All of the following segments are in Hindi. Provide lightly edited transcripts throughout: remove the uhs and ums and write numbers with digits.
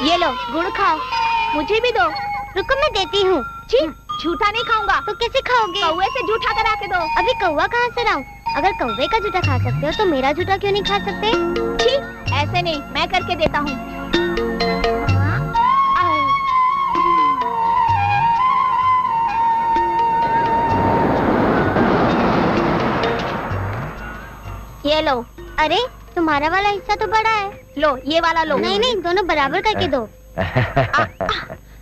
ये लो गुड़ खाओ। मुझे भी दो। रुको मैं देती हूँ। झूठा नहीं खाऊंगा। तो कैसे खाओगे? कौवे से झूठा करा के दो। अभी कौवा कहाँ से लाऊं? अगर कौवे का झूठा खा सकते हो तो मेरा झूठा क्यों नहीं खा सकते? ठीक ऐसे नहीं, मैं करके देता हूँ। ये लो। अरे तुम्हारा वाला हिस्सा तो बड़ा है। लो ये वाला लो। नहीं नहीं, दोनों बराबर करके दो।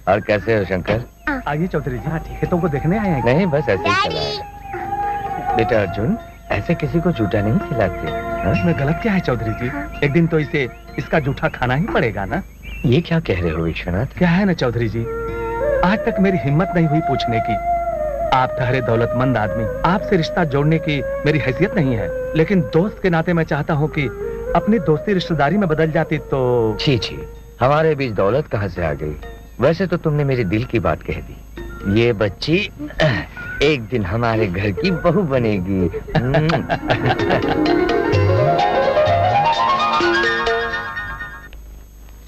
और कैसे हो शंकर? आइए चौधरी जी। हाँ ठीक है, तुमको देखने आए हैं? नहीं बस ऐसे ही चला। बेटा अर्जुन, ऐसे किसी को जूठा नहीं खिलाते। इसमें गलत क्या है चौधरी जी? एक दिन तो इसे इसका जूठा खाना ही पड़ेगा ना। ये क्या कह रहे हो विश्वनाथ? क्या है ना चौधरी जी, आज तक मेरी हिम्मत नहीं हुई पूछने की। आप ठहरे दौलतमंद आदमी, आपसे रिश्ता जोड़ने की मेरी हैसियत नहीं है, लेकिन दोस्त के नाते मैं चाहता हूँ कि अपनी दोस्ती रिश्तेदारी में बदल जाती तो। छी छी, हमारे बीच दौलत कहाँ से आ गई? वैसे तो तुमने मेरे दिल की बात कह दी। ये बच्ची एक दिन हमारे घर की बहू बनेगी।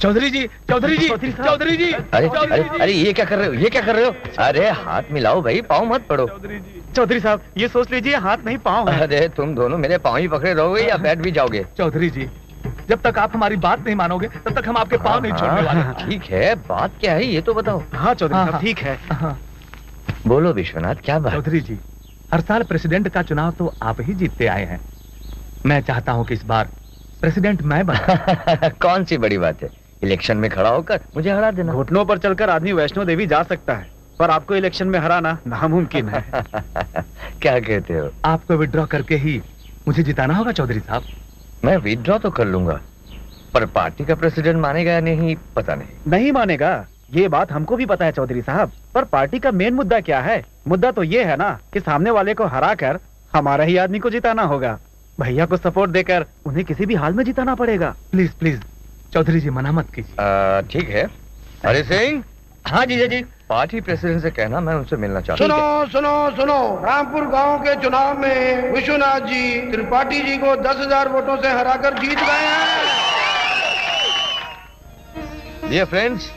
चौधरी जी, चौधरी जी, चौधरी जी। अरे अरे अरे ये क्या कर रहे हो? ये क्या कर रहे हो? अरे हाथ मिलाओ भाई, पाँव मत पड़ो। चौधरी साहब ये सोच लीजिए हाथ नहीं पाँव है। अरे तुम दोनों मेरे पाँव ही पकड़े रहोगे या बैठ भी जाओगे? चौधरी जी, जब तक आप हमारी बात नहीं मानोगे तब तक हम आपके पाँव नहीं छोड़ने वाले। ठीक है, बात क्या है ये तो बताओ। हाँ चौधरी साहब ठीक है। बोलो विश्वनाथ, क्या बात? चौधरी जी, हर साल प्रेसिडेंट का चुनाव तो आप ही जीतते आए हैं। मैं चाहता हूँ कि इस बार प्रेसिडेंट मैं बना। कौन सी बड़ी बात है? इलेक्शन में खड़ा होकर मुझे हरा देना। घुटनों पर चलकर आदमी वैष्णो देवी जा सकता है, पर आपको इलेक्शन में हराना नामुमकिन है। क्या कहते हो? आपको विड्रॉ करके ही मुझे जिताना होगा चौधरी साहब। मैं विड्रॉ तो कर लूंगा, पर पार्टी का प्रेसिडेंट मानेगा या नहीं पता नहीं। नहीं मानेगा, ये बात हमको भी पता है चौधरी साहब, पर पार्टी का मेन मुद्दा क्या है? मुद्दा तो ये है ना कि सामने वाले को हरा कर हमारा ही आदमी को जिताना होगा। भैया को सपोर्ट देकर उन्हें किसी भी हाल में जिताना पड़ेगा। प्लीज प्लीज चौधरी जी मना मत कीजिए। ठीक है। हरि सिंह। हाँ जीजा जी। पार्टी प्रेसिडेंट से कहना मैं उनसे मिलना चाहता हूँ। सुनो सुनो सुनो, रामपुर गांव के चुनाव में विश्वनाथ जी त्रिपाठी जी को 10,000 वोटों से हराकर जीत गए हैं। डियर फ्रेंड्स,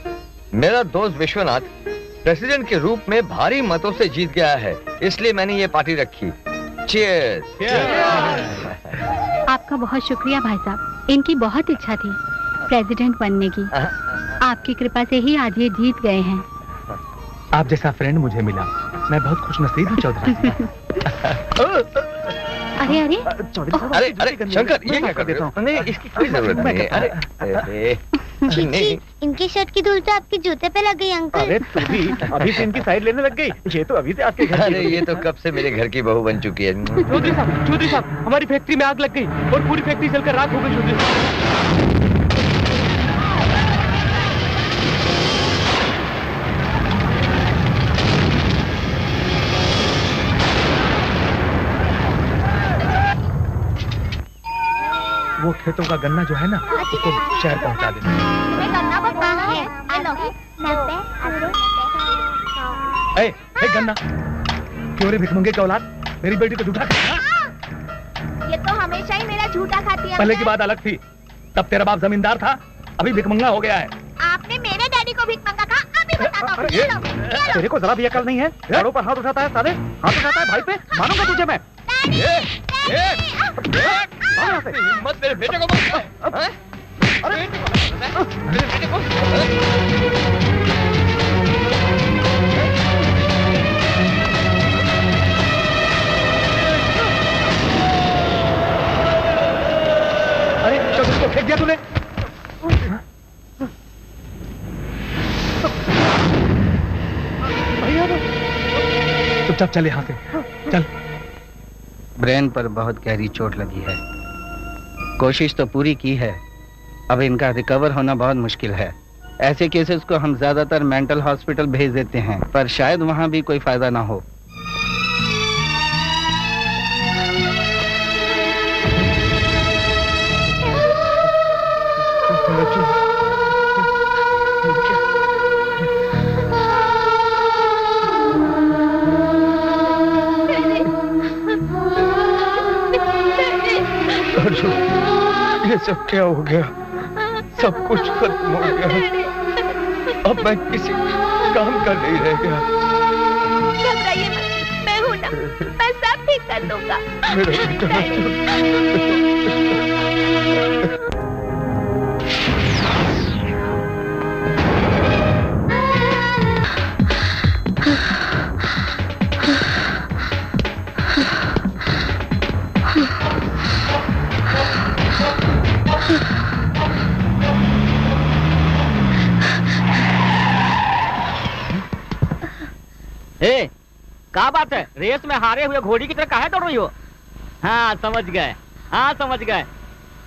मेरा दोस्त विश्वनाथ प्रेसिडेंट के रूप में भारी मतों से जीत गया है, इसलिए मैंने ये पार्टी रखी। चीयर्स। आपका बहुत शुक्रिया भाई साहब, इनकी बहुत इच्छा थी प्रेसिडेंट बनने की। आपकी कृपा से ही आज ये जीत गए हैं। आप जैसा फ्रेंड मुझे मिला, मैं बहुत खुशनसीब हूँ चौधरी। अरे अरे अरे अरे शंकर, ये क्या कर रहे हो? नहीं, इसकी कोई जरूरत नहीं है। अरे नहीं, इनकी शर्ट की धूल तो आपके जूते पे लग गई अंकल। अरे तू भी अभी से इनकी साइड लेने लग गई। ये तो अभी से आपके घर। अरे ये तो कब से मेरे घर की बहू बन चुकी है। चौधरी साहब, हमारी फैक्ट्री में आग लग गई और पूरी फैक्ट्री जलकर राख हो गई। चौधरी साहब, वो खेतों का गन्ना जो है ना, उसको शहर पहुंचा देना। गन्ना वो कहाँ है? हे गन्ना, क्यों रे भिखमंगे की औलाद, मेरी बेटी को झूठा खाया? ये तो हमेशा ही मेरा झूठा खाती है। पहले की बात अलग थी, तब तेरा बाप जमींदार था, अभी भिखमंगा हो गया है। आपने मेरे डैडी को भिखमंगा कहा? अभी बताता हूँ। तेरे को जरा भी अकल नहीं है? घरों पर हाथ उठाता है साले, हाथ उठाता है भाई पे, मानूंगा तुझे मैं। हिम्मत मेरे बेटे को मत। अरे मेरे बेटे को। अरे चौधरी को फेंक दिया तूने? चुपचाप चल यहाँ से, चल। ब्रेन पर बहुत गहरी चोट लगी है, कोशिश तो पूरी की है, अब इनका रिकवर होना बहुत मुश्किल है। ऐसे केसेस को हम ज्यादातर मेंटल हॉस्पिटल भेज देते हैं, पर शायद वहाँ भी कोई फायदा ना हो। ये सब क्या हो गया? सब कुछ खत्म हो गया। अब मैं किसी काम का नहीं रह गया। घबराइए मत, मैं हूं ना, मैं सब ठीक कर दूंगा। ए, क्या बात है? रेस में हारे हुए घोड़ी की तरह काहे दौड़ रही हो? हाँ समझ गए, हाँ समझ गए।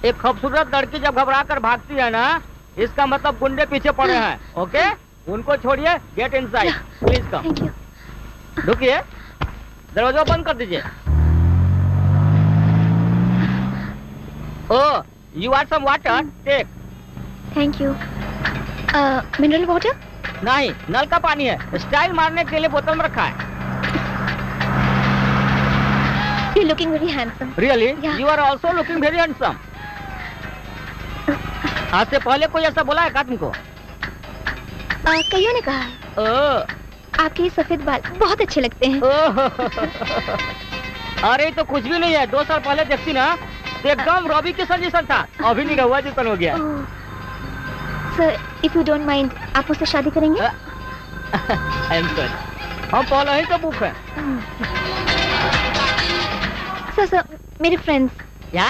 एक खूबसूरत लड़की जब घबरा कर भागती है ना, इसका मतलब गुंडे पीछे पड़े हैं। ओके, उनको छोड़िए, गेट इनसाइड प्लीज कम। रुकिए, दरवाजा बंद कर दीजिए। Oh, you are some water, take. Thank you. Mineral water? नहीं, नल का पानी है, स्टाइल मारने के लिए बोतल में रखा है। You're looking very handsome. Really? Yeah. You are also looking very handsome. आज से पहले कोई ऐसा बोला है क्या तुमको? कईयों ने कहा है। आपके ये सफेद बाल बहुत अच्छे लगते हैं। अरे तो कुछ भी नहीं है, 2 साल पहले देखती ना, एकदम रॉबी किशन जैसा था, अभी निरहुआ जैसा हो गया। Sir, if you don't mind, आप मुझसे शादी करेंगे? I am sorry, हम पहले ही तो बुक है। सर, मेरे फ्रेंड्स। क्या?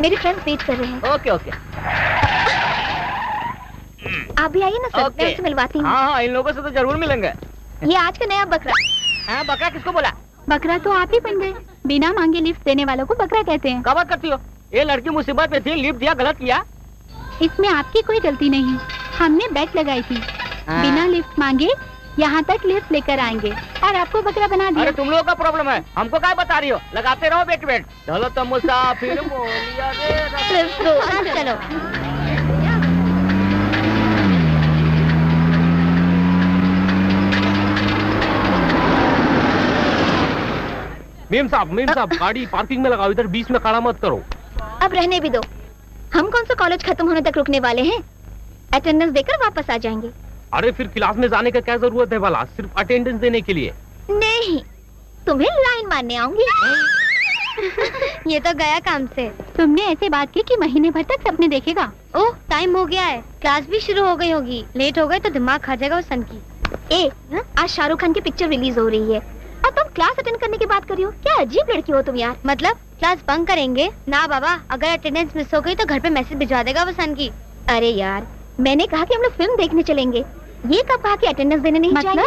मेरे फ्रेंड्स वेट कर रहे हैं। Okay okay. आप भी आइए ना सर, मैं उनसे मिलवाती हूँ। हाँ, इन लोगों से तो जरूर मिलेंगे। ये आज का नया बकरा। हाँ, बकरा किसको बोला? बकरा तो आप ही बन गए। बिना मांगे लिफ्ट देने वालों को बकरा कहते हैं। क्या बात करती हो? ये लड़की मुसीबत में थी, लिफ्ट दिया, गलत किया। इसमें आपकी कोई गलती नहीं, हमने बेट लगाई थी। बिना लिफ्ट मांगे यहाँ तक लिफ्ट लेकर आएंगे और आपको बकरा बना दिया। अरे तुम लोगों का प्रॉब्लम है, हमको क्या बता रही हो? लगाते रहो बेट बेट। चलो तो मुसाफिर बोलिया रे। चलो। मेम साहब गाड़ी पार्किंग में लगाओ, इधर बीच में खड़ा मत करो। अब रहने भी दो, हम कौन सा कॉलेज खत्म होने तक रुकने वाले हैं? अटेंडेंस देकर वापस आ जाएंगे। अरे फिर क्लास में जाने का क्या जरूरत है भला, सिर्फ अटेंडेंस देने के लिए? नहीं, तुम्हें लाइन मारने आऊंगी। ये तो गया काम से। तुमने ऐसे बात की कि महीने भर तक सपने देखेगा। ओह, टाइम हो गया है, क्लास भी शुरू हो गई होगी। लेट हो गए तो दिमाग खा जाएगा उस सन की। आज शाहरुख खान की पिक्चर रिलीज हो रही है और तुम क्लास अटेंड करने की बात कर रही हो? क्या अजीब लड़की हो तुम यार। मतलब क्लास बंक करेंगे ना बाबा, अगर अटेंडेंस मिस हो गई तो घर पे मैसेज भिजवा देगा वो सन की। अरे यार, मैंने कहा कि हम लोग फिल्म देखने चलेंगे, ये कब कहा कि अटेंडेंस देने नहीं जाएंगे?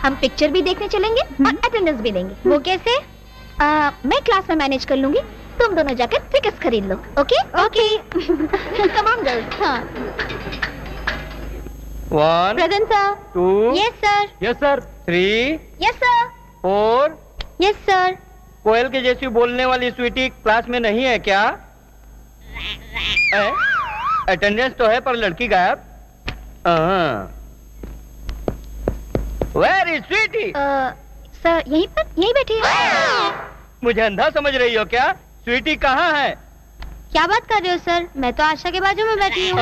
हम पिक्चर भी देखने चलेंगे और अटेंडेंस भी देंगे। वो कैसे? मैं क्लास में मैनेज कर लूंगी, तुम दोनों जाकर टिकट्स खरीद लो। Okay okay. Come on girls. हाँ। 1 present sir. 2 yes sir. Yes sir. 3 yes sir. 4। Yes sir. कोयल के जैसी बोलने वाली स्वीटी क्लास में नहीं है क्या? अटेंडेंस तो है पर लड़की गायब। Where is Sweety? सर यहीं बैठी है। मुझे अंधा समझ रही हो क्या? स्वीटी कहाँ है? क्या बात कर रहे हो सर? मैं तो आशा के बाजू में बैठी हूँ।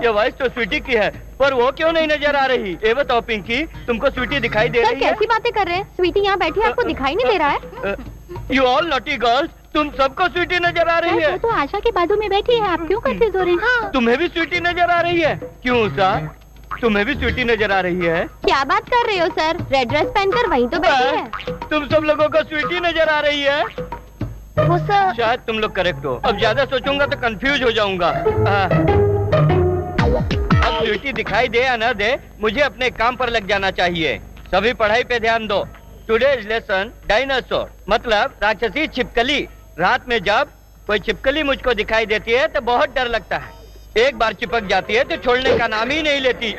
ये वॉइस तो स्वीटी की है, पर वो क्यों नहीं नजर आ रही? ये बताओ पिंकी, तुमको स्वीटी दिखाई दे रही है? कैसी बातें कर रहे हैं? स्वीटी यहाँ बैठी है, आपको दिखाई नहीं दे रहा है? यू ऑल नॉटी गर्ल्स, तुम सबको स्वीटी नजर आ रही है। तो आशा के बाजू में बैठी है, आप क्यों कंफ्यूज हो रहे हैं? तुम्हें भी स्वीटी नजर आ रही है? क्यों सा? तुम्हें भी स्वीटी नजर आ रही है? क्या बात कर रहे हो सर? रेड ड्रेस पहनकर वहीं तो बैठी है। तुम सब लोगों को स्वीटी नजर आ रही है? वो सर, शायद तुम लोग करेक्ट हो। अब ज्यादा सोचूंगा तो कंफ्यूज हो जाऊंगा। अब स्वीटी दिखाई दे या न दे, मुझे अपने काम पर लग जाना चाहिए। सभी पढ़ाई पे ध्यान दो। टुडेज लेसन डायनासोर, मतलब राक्षसी छिपकली। रात में जब कोई छिपकली मुझको दिखाई देती है तो बहुत डर लगता है। एक बार चिपक जाती है तो छोड़ने का नाम ही नहीं लेती।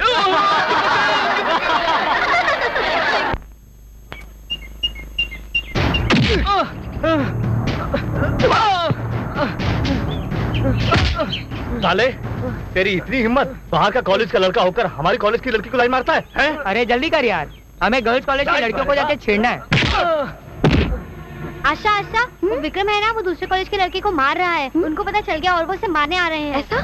साले, तेरी इतनी हिम्मत, बाहर का कॉलेज का लड़का होकर हमारी कॉलेज की लड़की को लाइन मारता है? अरे जल्दी कर यार, हमें गर्ल्स कॉलेज की लड़कियों को जाके छेड़ना है। आशा वो विक्रम है ना, वो दूसरे कॉलेज के लड़के को मार रहा है। उनको पता चल गया और वो उसे मारने आ रहे हैं। ऐसा?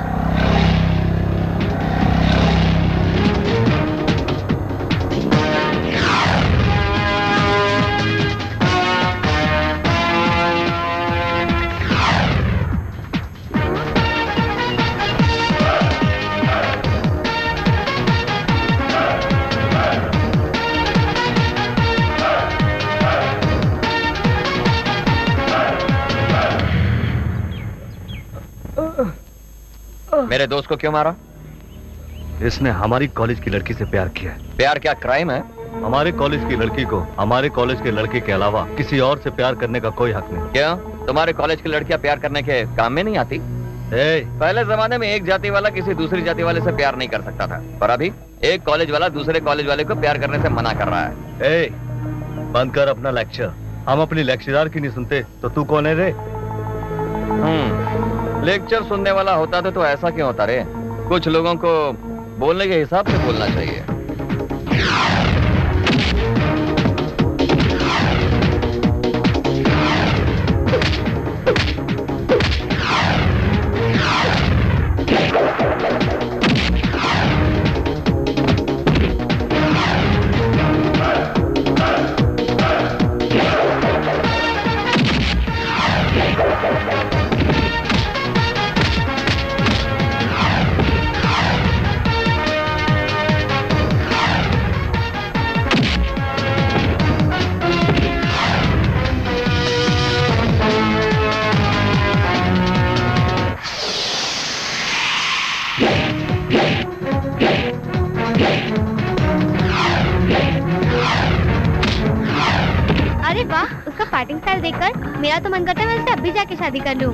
मेरे दोस्त को क्यों मारा? इसने हमारी कॉलेज की लड़की से प्यार किया है। प्यार क्या क्राइम है? हमारे कॉलेज की लड़की को हमारे कॉलेज के लड़के के अलावा किसी और से प्यार करने का कोई हक नहीं। क्यों? तुम्हारे कॉलेज की लड़कियां प्यार करने के काम में नहीं आती? पहले जमाने में एक जाति वाला किसी दूसरी जाति वाले से प्यार नहीं कर सकता था, पर अभी एक कॉलेज वाला दूसरे कॉलेज वाले को प्यार करने से मना कर रहा है। बंद कर अपना लेक्चर। हम अपनी लेक्चरर की नहीं सुनते तो तू कौन है रे? लेक्चर सुनने वाला होता तो ऐसा क्यों होता रे? कुछ लोगों को बोलने के हिसाब से बोलना चाहिए। पार्टिंग स्टाइल देखकर मेरा तो मन करता है मैं उससे अभी जाके शादी कर लूं।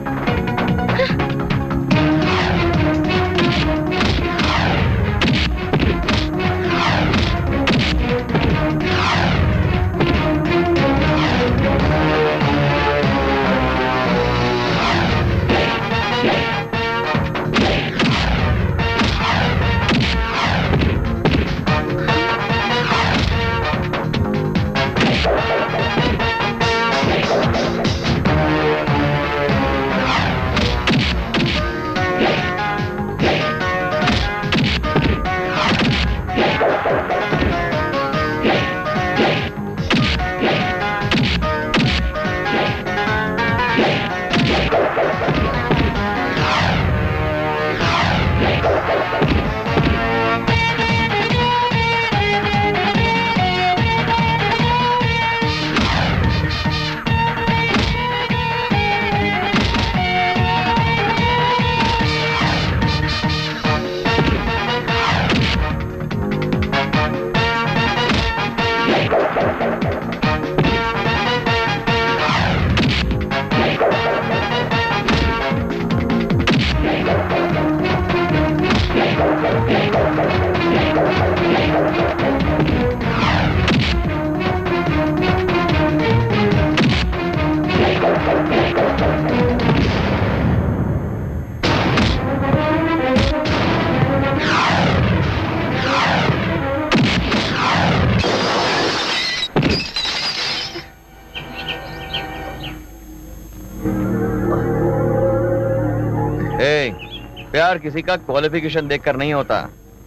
प्यार किसी का क्वालिफिकेशन देखकर नहीं होता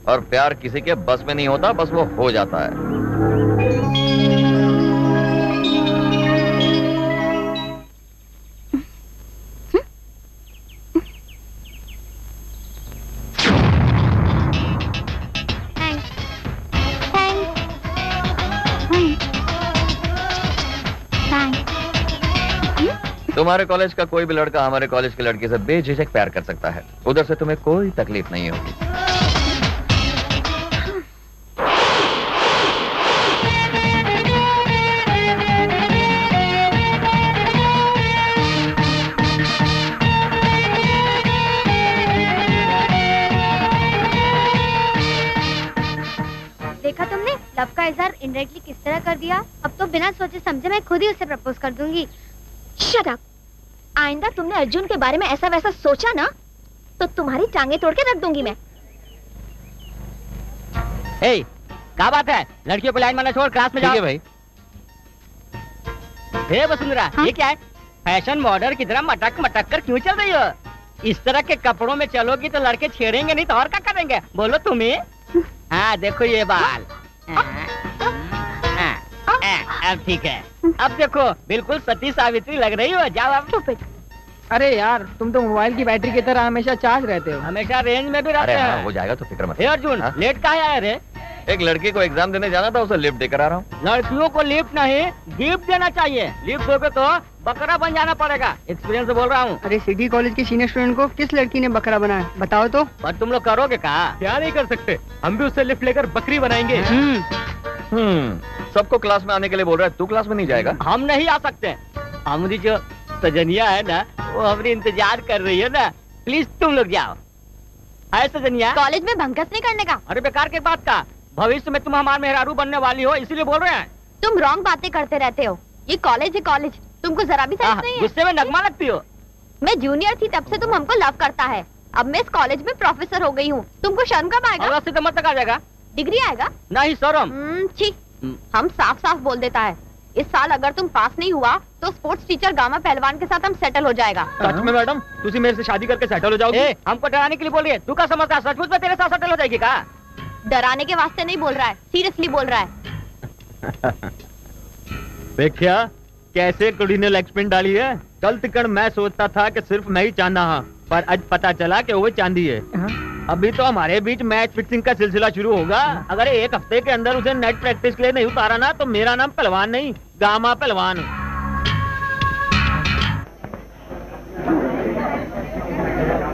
और प्यार किसी के बस में नहीं होता, बस वो हो जाता है। तुम्हारे कॉलेज का कोई भी लड़का हमारे कॉलेज की लड़की से बेझिझक प्यार कर सकता है, उधर से तुम्हें कोई तकलीफ नहीं होगी। देखा तुमने लव का इजहार इनडायरेक्टली किस तरह कर दिया। अब तो बिना सोचे समझे मैं खुद ही उसे प्रपोज कर दूंगी। Shut up. आइंदा तुमने अर्जुन के बारे में ऐसा वैसा सोचा ना तो तुम्हारी टांगे तोड़ के रख दूंगी मैं। ए, क्या बात है? लड़कियों को लाइन मारना छोड़ क्लास में जाओ। ठीक है भाई। हे वसुंधरा, ये क्या है? फैशन मॉडल की तरह मटक मटक कर क्यों चल रही हो? इस तरह के कपड़ों में चलोगी तो लड़के छेड़ेंगे नहीं तो और क्या करेंगे? बोलो तुम्हें। हाँ देखो ये बाल। अब ठीक है। अब देखो बिल्कुल सती सावित्री लग रही हो। जाओ अब। अरे यार तुम तो मोबाइल की बैटरी की तरह हमेशा चार्ज रहते हो। हमेशा रेंज में भी रहते अरे हाँ, हैं। हो जाएगा तो फिक्र मत। हे अर्जुन, हाँ? लेट काहे आया रे? एक लड़की को एग्जाम देने जाना था, उसे लिफ्ट देकर आ रहा हूँ। लड़कियों को लिफ्ट नहीं गिफ्ट देना चाहिए। लिफ्ट दोगे तो बकरा बन जाना पड़ेगा। एक्सपीरियंस से बोल रहा हूँ। अरे सिटी कॉलेज के सीनियर स्टूडेंट को किस लड़की ने बकरा बनाया बताओ तो। पर तुम लोग करोगे क्या? क्या नहीं कर सकते, हम भी उससे लिफ्ट लेकर बकरी बनाएंगे। सबको क्लास में आने के लिए बोल रहा है, तू क्लास में नहीं जाएगा? हम नहीं आ सकते। हमारी जो सजनिया है ना, वो हमारी इंतजार कर रही है ना। प्लीज तुम लोग जाओ। है सजनिया? कॉलेज में भंकस नहीं करने का। अरे बेकार के बात का, भविष्य में तुम हमारे मेहरारू बनने वाली हो, इसीलिए बोल रहे हैं। तुम रॉन्ग बातें करते रहते हो। ये कॉलेज है कॉलेज, तुमको जरा भी सेंस नहीं है। गुस्से में नगमा लगती हो। मैं जूनियर थी तब से तुम हमको लव करता है। अब मैं इस कॉलेज में प्रोफेसर हो गई हूँ। तुमको शर्म कब आएगा? अगला सितंबर तक आ जाएगा। डिग्री आएगा? नहीं शर्म। छी, हम साफ साफ बोल देता है। इस साल अगर तुम पास नहीं हुआ तो स्पोर्ट्स टीचर गामा पहलवान के साथ हम सेटल हो जाएगा। सच में मैडम, तुसी मेरे से शादी करके सेटल हो जाओगी? हमको डराने के लिए बोल रही है। तू क्या समझता है सचमुच में तेरे साथ सेटल हो जाएगी का? डराने के वास्ते नहीं बोल रहा है, सीरियसली बोल रहा है। देखिया कैसे कुड़ी ने लेग स्पिन डाली है। कल तिकड़ मैं सोचता था कि सिर्फ मैं ही चांदा हाँ, पर आज पता चला कि वो चांदी है। अभी तो हमारे बीच मैच फिक्सिंग का सिलसिला शुरू होगा। अगर एक हफ्ते के अंदर उसे नेट प्रैक्टिस के लिए नहीं उतारा ना, तो मेरा नाम पहलवान नहीं, गामा पहलवान।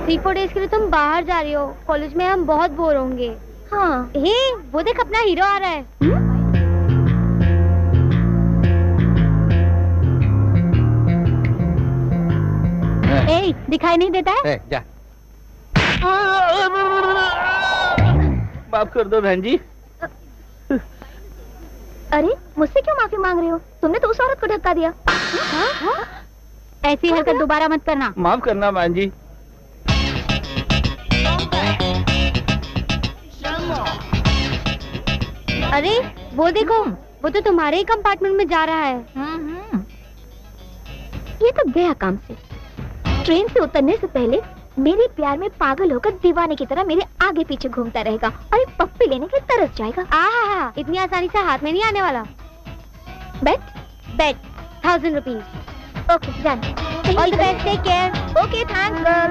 3-4 डेज के लिए तुम बाहर जा रही हो। कॉलेज में हम बहुत बोर होंगे। हाँ, हे वो देख अपना हीरो आ रहा है। ए, दिखाई नहीं देता है? जा। माफ कर दो बहन जी। अरे मुझसे क्यों माफी मांग रहे हो? तुमने तो उस औरत को धक्का दिया। ऐसी हरकत दोबारा मत करना। माफ करना बहन जी। अरे वो देखो, वो तो तुम्हारे ही कंपार्टमेंट में जा रहा है। ये तो गया काम से। ट्रेन से उतरने से पहले मेरे प्यार में पागल होकर दीवाने की तरह मेरे आगे पीछे घूमता रहेगा और एक पप्पी लेने के तरस जाएगा। आहा, इतनी आसानी से हाथ में नहीं आने वाला। Bet 1000 rupees. Okay done. All the best, take care. Okay thanks girl.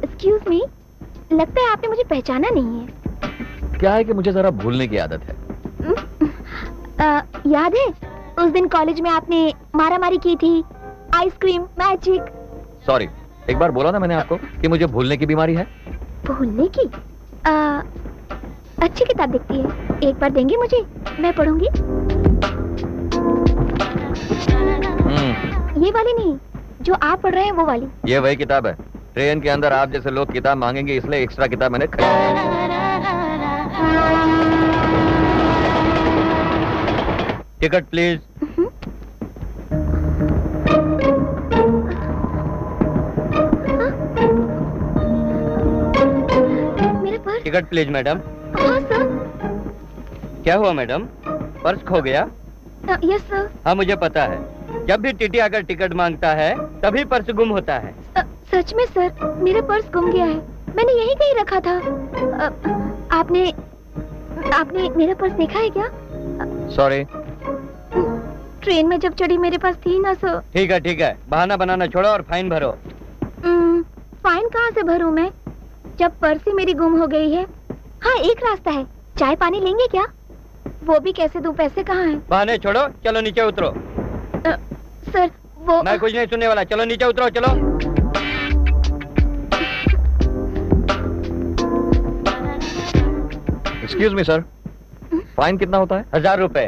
Excuse me, लगता है आपने मुझे पहचाना नहीं है। क्या है कि मुझे जरा भूलने की आदत है। याद है उस दिन कॉलेज में आपने मारामारी की थी, आइसक्रीम मैजिक। सॉरी, एक बार बोला ना मैंने आपको कि मुझे भूलने की बीमारी है। भूलने की? अच्छी किताब दिखती है, एक बार देंगे मुझे, मैं पढ़ूंगी। ये वाली नहीं, जो आप पढ़ रहे हैं वो वाली। ये वही किताब है। ट्रेन के अंदर आप जैसे लोग किताब मांगेंगे, इसलिए एक्स्ट्रा किताब मैंने खरीदी। Ticket please. मेरा पर्स। Ticket please madam. हाँ सर। क्या हुआ मैडम, पर्स खो गया? Yes sir. हाँ मुझे पता है, जब भी टीटी अगर टिकट मांगता है तभी पर्स गुम होता है। सच में सर, मेरा पर्स गुम गया है। मैंने यही कहीं रखा था। आपने मेरा पर्स देखा है क्या? सॉरी। ट्रेन में जब चढ़ी मेरे पास थी ना सर। ठीक है, बहाना बनाना छोड़ो और फाइन भरो। फाइन कहाँ से भरूं मैं, जब पर्स ही मेरी गुम हो गई है। हाँ, एक रास्ता है, चाय पानी लेंगे क्या? वो भी कैसे दूं, पैसे कहाँ हैं? बहाने छोड़ो, चलो नीचे उतरो। सर वो मैं कुछ नहीं सुनने वाला, चलो नीचे उतरो, चलो। एक्सक्यूज मी सर, फाइन कितना होता है? 1000 रुपए।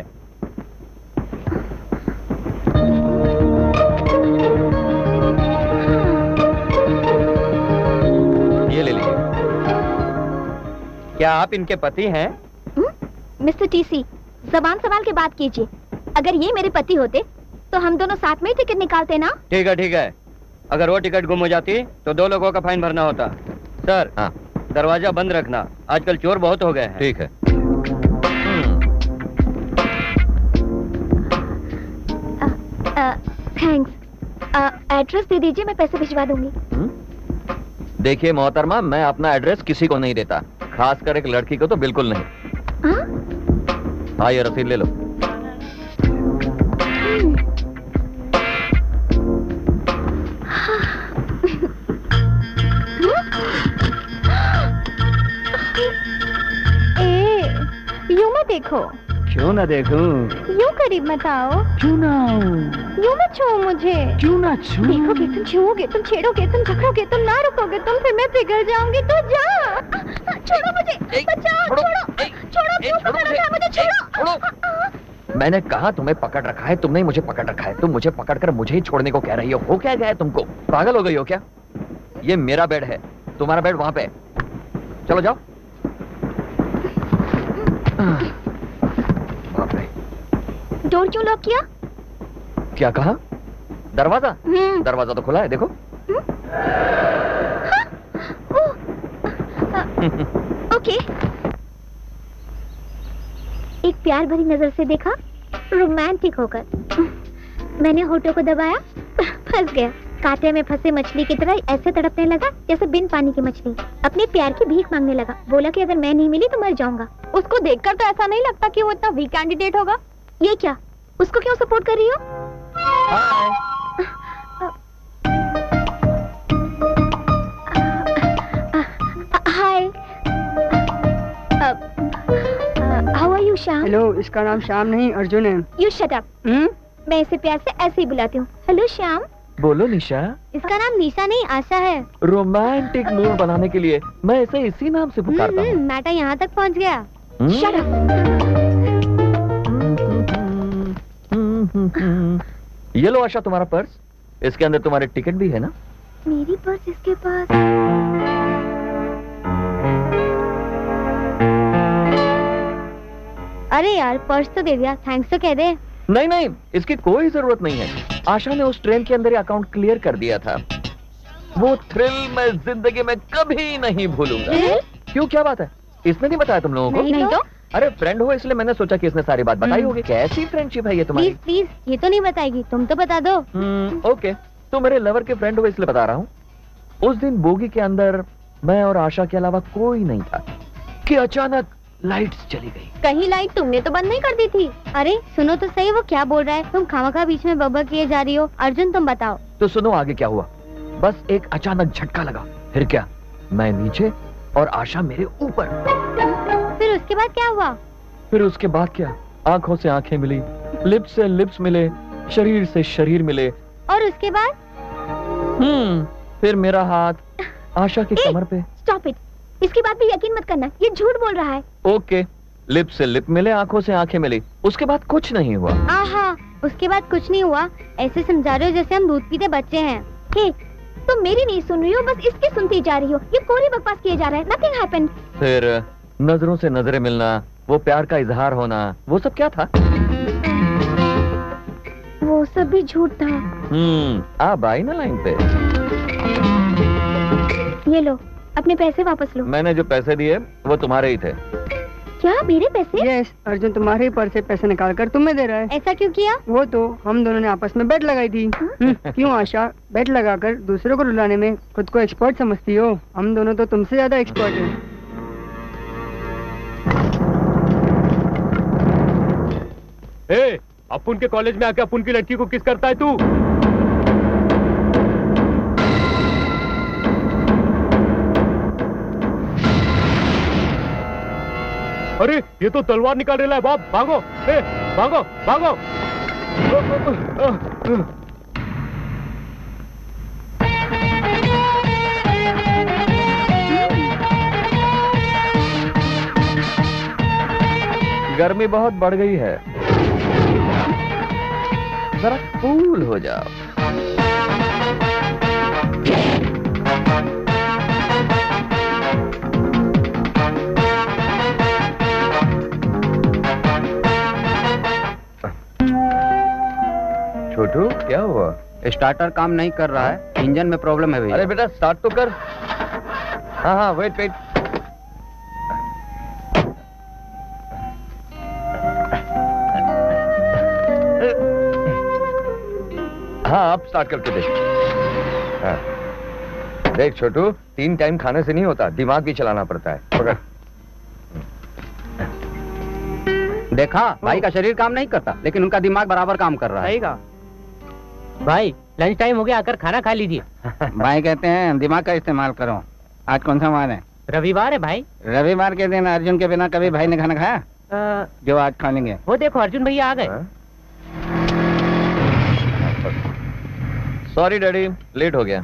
ये ले लीजिए। क्या आप इनके पति हैं? मिस्टर टीसी, जबान संभाल के बात कीजिए। अगर ये मेरे पति होते तो हम दोनों साथ में ही टिकट निकालते ना। ठीक है ठीक है, अगर वो टिकट गुम हो जाती तो 2 लोगों का फाइन भरना होता। सर, हाँ, दरवाजा बंद रखना, आजकल चोर बहुत हो गए हैं। ठीक है। थैंक्स। एड्रेस दे दीजिए, मैं पैसे भिजवा दूंगी। देखिए मोहतरमा, मैं अपना एड्रेस किसी को नहीं देता, खासकर एक लड़की को तो बिल्कुल नहीं। हाँ, ये रसीद ले लो। यूं मत देखो। क्यों ना देखूं? यूं करीब मत आओ। क्यों ना आऊं? यूं मत छुओ मुझे। क्यों ना छू? देखोगे तुम, छुओगे तुम, छेड़ोगे तुम, झगड़ोगे तुम, ना रुकोगे तुम, फिर मैं पिघल जाऊंगी। तो जा, छोड़ो मुझे, बचाओ, छोड़ो, छोड़ो, क्यों पकड़ रखा है मुझे, छोड़ो। मैंने कहा तुम्हें पकड़ रखा है, तुमने मुझे पकड़ रखा है। तुम मुझे पकड़कर मुझे ही छोड़ने को कह रही हो क्या गया है तुमको? पागल हो गई हो क्या? ये मेरा बेड है, तुम्हारा बेड वहां पे। चलो जाओ। बाप रे, डोर क्यों लॉक किया? क्या कहा? दरवाजा? दरवाजा तो खुला है, देखो। ओके। एक प्यार भरी नजर से देखा, रोमांटिक होकर मैंने होठों को दबाया, फंस गया। कांटे में फंसे मछली की तरह ऐसे तड़पने लगा जैसे बिन पानी की मछली। अपने प्यार की भीख मांगने लगा। बोला कि अगर मैं नहीं मिली तो मर जाऊंगा। उसको देखकर तो ऐसा नहीं लगता कि वो इतना वीक कैंडिडेट होगा। ये क्या, उसको क्यों सपोर्ट कर रही हो? Hi, how are you Shyam? Hello, इसका नाम श्याम नहीं अर्जुन है। You shut up. मैं इसे प्यार से ऐसे ही बुलाती हूँ। हेलो श्याम। बोलो निशा। इसका नाम निशा नहीं, आशा है। रोमांटिक मूड बनाने के लिए मैं इसे इसी नाम से पुकारता हूँ। मैटर यहाँ तक पहुँच गया। Shut up. ये लो आशा, तुम्हारा पर्स। इसके अंदर तुम्हारे टिकट भी है ना? मेरी पर्स इसके पास। अरे यार, पर्स तो दे दिया, थैंक्स तो कह दे। नहीं नहीं, इसकी कोई जरूरत नहीं है। आशा ने उस ट्रेन के अंदर ही अकाउंट क्लियर कर दिया था। वो थ्रिल मैं जिंदगी में कभी नहीं भूलूंगा। क्यों, क्या बात है? इसने नहीं बताया तुम लोगों को? नहीं तो? अरे फ्रेंड हो, इसलिए मैंने सोचा कि इसने सारी बात बताई होगी। कैसी फ्रेंडशिप है ये तुम्हारी? प्लीज प्लीज, ये तो नहीं बताएगी, तुम तो बता दो। ओके, तो मेरे लवर के फ्रेंड हो इसलिए बता रहा हूँ। उस दिन बोगी के अंदर मैं और आशा के अलावा कोई नहीं था कि अचानक लाइट्स चली गई। कहीं लाइट तुमने तो बंद नहीं कर दी थी? अरे सुनो तो सही, वो क्या बोल रहा है? तुम खामखा बीच में बब्बर किए जा रही हो। अर्जुन तुम बताओ। तो सुनो आगे क्या हुआ। बस एक अचानक झटका लगा, फिर क्या, मैं नीचे और आशा मेरे ऊपर। फिर उसके बाद क्या हुआ? फिर उसके बाद क्या, आंखों से आंखें मिली, लिप्स से लिप्स मिले, शरीर से शरीर मिले। और उसके बाद? फिर मेरा हाथ आशा की कमर पे। स्टॉप इट, इसकी बात पे यकीन मत करना, ये झूठ बोल रहा है। ओके, लिप से लिप मिले, आंखों से आंखें मिली, उसके बाद कुछ नहीं हुआ। आहा, उसके बाद कुछ नहीं हुआ? ऐसे समझा रहे हो जैसे हम दूध पीते बच्चे हैं। हे, तुम मेरी नहीं सुन रही हो, बस इसकी सुनती जा रही हो। ये कोरी बकवास किए जा रहा है। Nothing happened. फिर नजरों से नजरें मिलना, वो प्यार का इजहार होना, वो सब क्या था? वो सब भी झूठ था। आप आई ना लाइन पे। ये लो, अपने पैसे वापस लो। मैंने जो पैसे दिए वो तुम्हारे ही थे। क्या, मेरे पैसे? यस, अर्जुन तुम्हारे ही पर्स से पैसे निकाल कर तुम्हें दे रहा है। ऐसा क्यों किया? वो तो हम दोनों ने आपस में बेट लगाई थी। क्यों आशा, बेट लगाकर दूसरों को रुलाने में खुद को एक्सपर्ट समझती हो? हम दोनों तो तुमसे ज्यादा एक्सपर्ट हैं। अपुन के कॉलेज में आके अपुन की लड़की को किस करता है तू? अरे ये तो तलवार निकाल रहा है बाप, भागो, भागो भागो। गर्मी बहुत बढ़ गई है, जरा कूल हो जाओ। छोटू क्या हुआ? स्टार्टर काम नहीं कर रहा है, इंजन में प्रॉब्लम है भैया। अरे बेटा स्टार्ट तो कर। हाँ हाँ वेट वेट। हाँ अब स्टार्ट करके देख। हाँ। देख छोटू, 3 टाइम खाने से नहीं होता, दिमाग भी चलाना पड़ता है। पकड़। देखा, भाई का शरीर काम नहीं करता लेकिन उनका दिमाग बराबर काम कर रहा है। सही कहा। भाई लंच टाइम हो गया, आकर खाना खा लीजिए। भाई कहते हैं दिमाग का इस्तेमाल करो। आज कौन सा वार है? रविवार है भाई। रविवार के दिन अर्जुन के बिना कभी भाई ने खाना खाया? जो आज खा लेंगे। वो देखो अर्जुन भैया आ गए। सॉरी डैडी, लेट हो गया।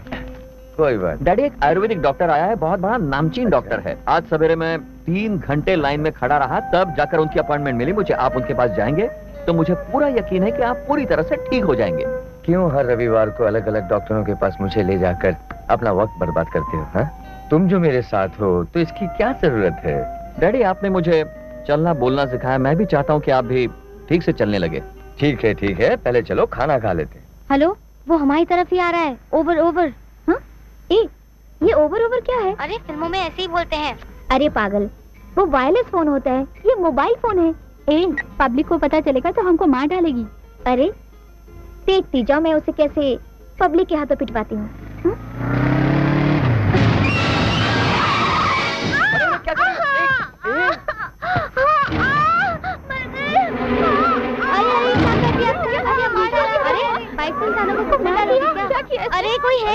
कोई बात। डैडी एक आयुर्वेदिक डॉक्टर आया है, बहुत बड़ा नामचीन डॉक्टर है। आज सवेरे मैं 3 घंटे लाइन में खड़ा रहा, तब जाकर उनकी अपॉइंटमेंट मिली मुझे। आप उनके पास जाएंगे तो मुझे पूरा यकीन है कि आप पूरी तरह से ठीक हो जाएंगे। क्यों हर रविवार को अलग अलग डॉक्टरों के पास मुझे ले जाकर अपना वक्त बर्बाद करते हो? हाँ? तुम जो मेरे साथ हो तो इसकी क्या जरूरत है? डैडी आपने मुझे चलना बोलना सिखाया, मैं भी चाहता हूँ कि आप भी ठीक से चलने लगे। ठीक है, पहले चलो खाना खा लेते। हेलो, वो हमारी तरफ ही आ रहा है। Over over. हाँ? ये ओवर ओवर क्या है? अरे फिल्मों में ऐसे ही बोलते हैं। अरे पागल, वो वायरलेस फोन होता है, ये मोबाइल फोन है। पब्लिक को पता चलेगा तो हमको मार डालेगी। अरे देखती जाओ मैं उसे कैसे पब्लिक के हाथों पिटवाती हूँ। अरे कोई है?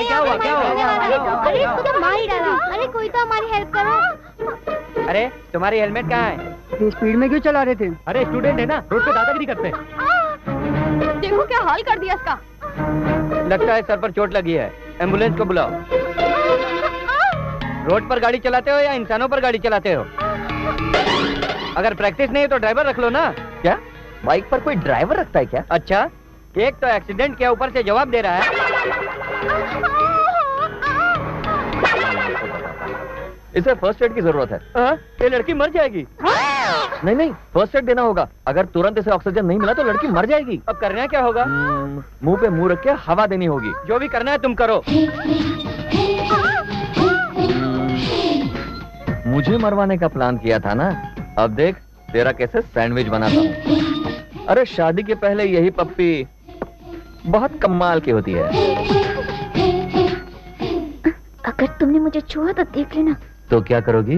अरे इसको मार ही डाला। अरे कोई तो हमारी हेल्प करो। अरे तुम्हारी हेलमेट कहाँ है? ये स्पीड में क्यों चला रहे थे? अरे स्टूडेंट है ना, रोड पे दादागिरी करते हैं। देखो क्या हाल कर दिया इसका। लगता है सर पर चोट लगी है, एम्बुलेंस को बुलाओ। रोड पर गाड़ी चलाते हो या इंसानों पर गाड़ी चलाते हो? अगर प्रैक्टिस नहीं है तो ड्राइवर रख लो ना। क्या बाइक पर कोई ड्राइवर रखता है क्या? अच्छा, एक तो एक्सीडेंट के ऊपर से जवाब दे रहा है। इसे फर्स्ट एड की जरूरत है। ये लड़की मर जाएगी। नहीं, फर्स्ट एड देना होगा। अगर तुरंत इसे ऑक्सीजन नहीं मिला तो लड़की मर जाएगी। अब करना क्या होगा? मुंह पे मुंह रख के हवा देनी होगी। जो भी करना है तुम करो। मुझे मरवाने का प्लान किया था ना, अब देख तेरा कैसे सैंडविच बनाता हूँ। अरे शादी के पहले यही पप्पी बहुत कमाल की होती है। अगर तुमने मुझे छुआ तो देख लेना। तो क्या करोगी?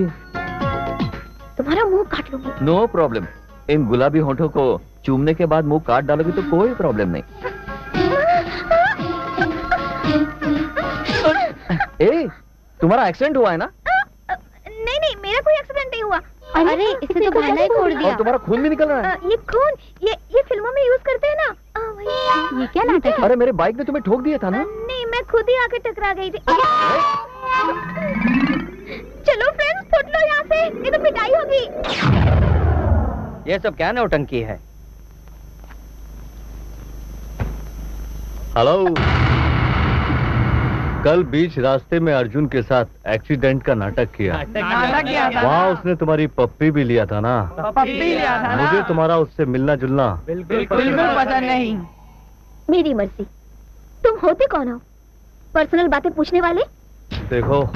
तुम्हारा मुंह काट लूंगी। No problem. इन गुलाबी होठों को चूमने के बाद मुंह काट डालोगी तो कोई प्रॉब्लम नहीं। ए, तुम्हारा एक्सीडेंट हुआ है ना? नहीं, मेरा कोई एक्सीडेंट नहीं हुआ। अरे इसे तो भाना ही छोड़ दिया। और तुम्हारा खून भी निकल रहा है। ये खून, ये फिल्मों में यूज करते हैं ना। ये क्या नाटक है? अरे मेरे बाइक ने तुम्हें ठोक दिया था ना? नहीं, मैं खुद ही आके टकरा गई थी। चलो फ्रेंड्स, फुट लो यहाँ से, ये तो पिटाई होगी। ये सब क्या नौटंकी है? हेलो, कल बीच रास्ते में अर्जुन के साथ एक्सीडेंट का नाटक किया। वहाँ उसने तुम्हारी पप्पी भी लिया था ना? पप्पी लिया था ना? मुझे तुम्हारा उससे मिलना जुलना बिल्कुल पसंद नहीं। मेरी मर्जी। तुम होते कौन हो? पर्सनल बातें पूछने वाले? देखो,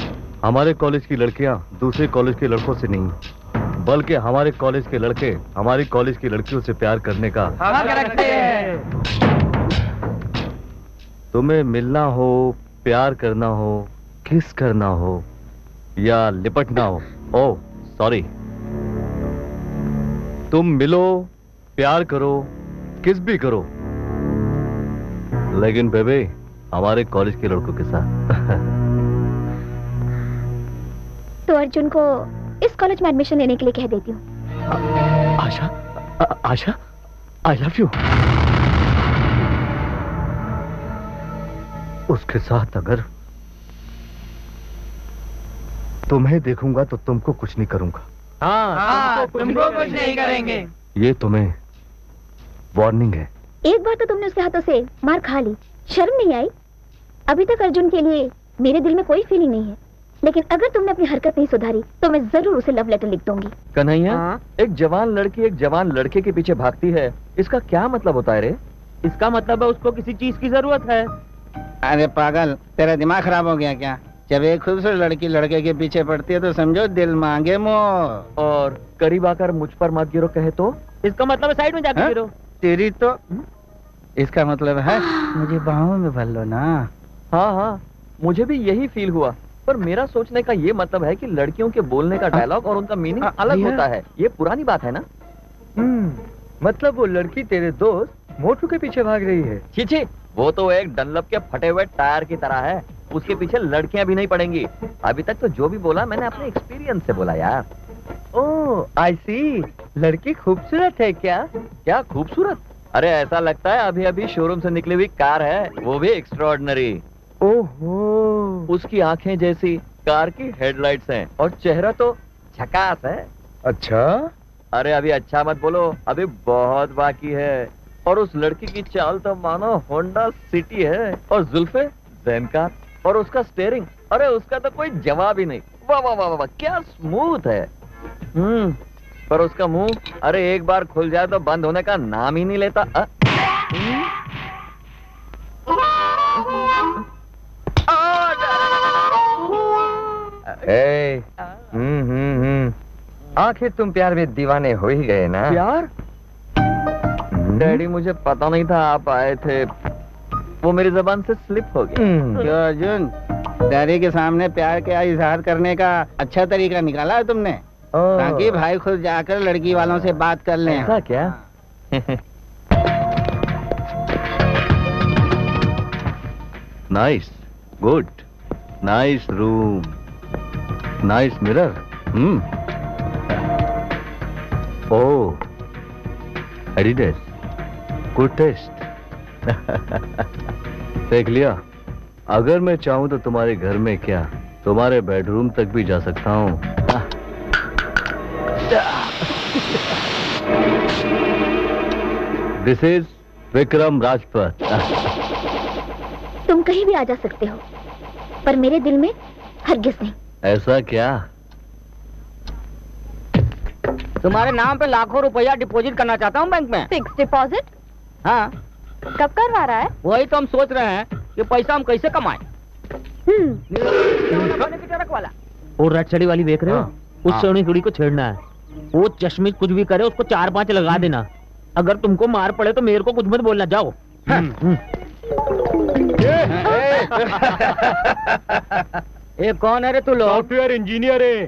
हमारे कॉलेज की लड़कियाँ दूसरे कॉलेज के लड़कों से नहीं, बल्कि हमारे कॉलेज के लड़के हमारी कॉलेज की लड़कियों से प्यार करने का हक रखते हैं। तुम्हें मिलना हो, प्यार करना हो, किस करना हो या लिपटना हो, ओह सॉरी, तुम मिलो, प्यार करो, किस भी करो, लेकिन बेबे हमारे कॉलेज के लड़कों के साथ। तो अर्जुन को इस कॉलेज में एडमिशन लेने के लिए कह देती हूँ। आशा, आई लव यू। उसके साथ अगर तुम्हें देखूंगा तो तुमको कुछ नहीं करूंगा। हाँ, तुमको कुछ नहीं करेंगे। ये तुम्हें वार्निंग है। एक बार तो तुमने उसके हाथों से मार खा ली, शर्म नहीं आई? अभी तक अर्जुन के लिए मेरे दिल में कोई फीलिंग नहीं है, लेकिन अगर तुमने अपनी हरकत नहीं सुधारी तो मैं जरूर उसे लव लेटर लिख दूंगी। कन्हैया, एक जवान लड़की एक जवान लड़के के पीछे भागती है, इसका क्या मतलब होता है रे? इसका मतलब है उसको किसी चीज की जरूरत है। अरे पागल, तेरा दिमाग खराब हो गया क्या? जब एक खूबसूरत लड़की लड़के के पीछे पड़ती है तो समझो दिल मांगे मोह। और करीब आकर मुझ पर मत गिरो कहे तो? इसका मतलब है साइड में जाकर गिरो। तेरी तो इसका मतलब है मुझे बाहों में भर लो ना। हाँ हाँ, मुझे भी यही फील हुआ, पर मेरा सोचने का ये मतलब है कि लड़कियों के बोलने का डायलॉग और उनका मीनिंग अलग होता है। ये पुरानी बात है ना? मतलब वो लड़की तेरे दोस्त मोटू के पीछे भाग रही है? छी, वो तो एक डनलप के फटे हुए टायर की तरह है, उसके पीछे लड़कियां भी नहीं पड़ेंगी। अभी तक तो जो भी बोला मैंने अपने एक्सपीरियंस से बोला यार। ओह आई सी, लड़की खूबसूरत है क्या? क्या खूबसूरत? अरे ऐसा लगता है अभी अभी शोरूम से निकली हुई कार है, वो भी एक्स्ट्राऑर्डिनरी। ओहो, उसकी आंखें जैसी कार की हेडलाइट्स हैं और चेहरा तो झकास है। अच्छा? अरे अभी अच्छा मत बोलो, अभी बहुत बाकी है। और उस लड़की की चाल तो मानो होंडा सिटी है, और जुल्फे ज़ेन कार, और उसका स्टीयरिंग, अरे उसका तो कोई जवाब ही नहीं। वाह वाह वाह वाह, क्या स्मूथ है। पर उसका मुंह, अरे एक बार खुल जाए तो बंद होने का नाम ही नहीं लेता। आखिर तुम प्यार में दीवाने हो ही गए ना? प्यार? डैडी, मुझे पता नहीं था आप आए थे, वो मेरी जबान से स्लिप हो गया। क्यों अर्जुन, डैडी के सामने प्यार का इजहार करने का अच्छा तरीका निकाला है तुमने, ताकि भाई खुद जाकर लड़की वालों से बात कर लें। ऐसा क्या? Nice, good, nice room, nice mirror. Oh, Adidas, good taste. देख लिया, अगर मैं चाहूं तो तुम्हारे घर में क्या, तुम्हारे बेडरूम तक भी जा सकता हूं। This is Vikram Rajpath. तुम कहीं भी आ जा सकते हो, पर मेरे दिल में हरगिज नहीं। ऐसा क्या? तुम्हारे नाम पे लाखों रुपया डिपॉजिट करना चाहता हूँ बैंक में। Fix deposit? हाँ। कब करवा रहा है? वही तो हम सोच रहे हैं कि पैसा हम कैसे कमाएं। ट्रक वाला और रेड साड़ी वाली देख रहे हो? उस सोनी कुड़ी को छेड़ना है। वो चश्मे कुछ भी करे उसको 4-5 लगा देना। अगर तुमको मार पड़े तो मेरे को कुछ मत बोलना, जाओ। ये कौन है रे तू लोग? सॉफ्टवेयर इंजीनियर है।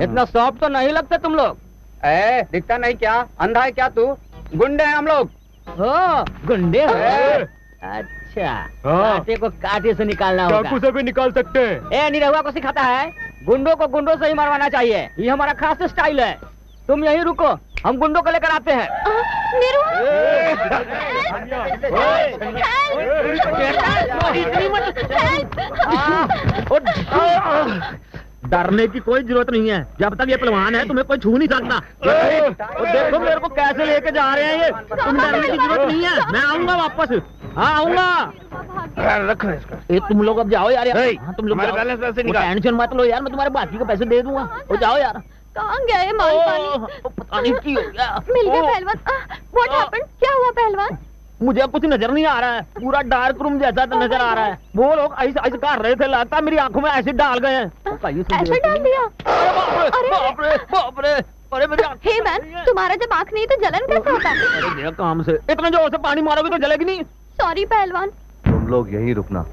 इतना सॉफ्ट तो नहीं लगते तुम लोग। दिखता नहीं क्या? अंधा है क्या तू? गुंडे हैं हम लोग। गुंडे हो? अच्छा, कांटे को कांटे से निकालना होगा। चाकू से भी निकाल सकते हैं। निरहुआ को सिखाता है, गुंडों को गुंडों से ही मरवाना चाहिए। ये हमारा खास स्टाइल है। तुम यहीं रुको, हम गुंडों को लेकर आते हैं। डरने की कोई जरूरत नहीं है, जब तक ये पहलवान है तुम्हें कोई छू नहीं सकता। देखो मेरे को कैसे लेके जा रहे हैं ये। तुम डरने की जरूरत नहीं है, मैं आऊंगा वापस। हाँ आऊंगा। रखो इसको। तुम लोग अब जाओ यार। हाँ, तुम लोग बैलेंस पैसे निकाल। टेंशन मत लो यार, मैं तुम्हारे बाकी के पैसे दे दूंगा। वो जाओ यार। कहाँ गया है माल पानी? पता नहीं की हो गया। मिल गया पहलवान। What happened? क्या हुआ पहलवान? मुझे कुछ नजर नहीं आ रहा है, पूरा डार्क रूम जैसा तो नजर आ रहा है। वो लोग ऐसे ऐसे कर रहे थे, लगता है मेरी आंखों में एसिड डाल गए हैं। एसिड डाल दिया? बाप रे बाप रे। अरे मेरी हे मैन, तुम्हारा जब आँख नहीं तो जलन कैसे होता है? अरे देख काम से, इतना जोर से पानी मारोगे तो जलेगी नहीं। सॉरी पहलवान। तुम लोग यहीं रुकना,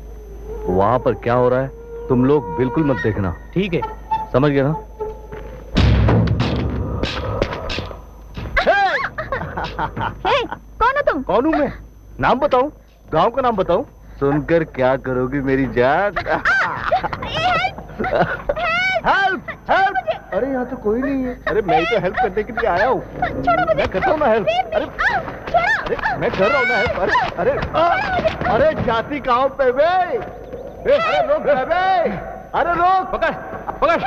वहाँ पर क्या हो रहा है तुम लोग बिल्कुल मत देखना। ठीक है, समझ गया ना? हे, कौन हो तुम? कौन हूँ मैं? नाम बताऊं? गांव का नाम बताऊं? सुनकर क्या करोगी मेरी जान? Help help! अरे यहाँ तो कोई नहीं है। अरे मैं ही तो हेल्प करने के लिए आया हूँ। मैं करता हूँ ना हेल्प। अरे मैं कर रहा हूँ ना हेल्प। अरे जाति गाँव पे बे। अरे लोग, अरे लोग, पकड़ पकड़।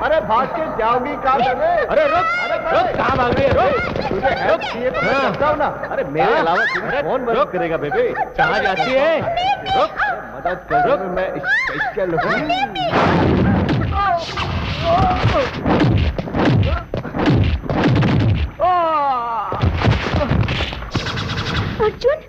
अरे भाग के जाओगी कहाँ कर रहे? अरे रुक, रुक, कहाँ भाग रही है? रुक, तुझे हेल्प चाहिए तो मैं करता हूँ ना। अरे मेरे अलावा तुझे कौन मदद करेगा बेबी? कहाँ जाती है? रुक, मदद कर, मैं स्पेशल हूँ। अर्जुन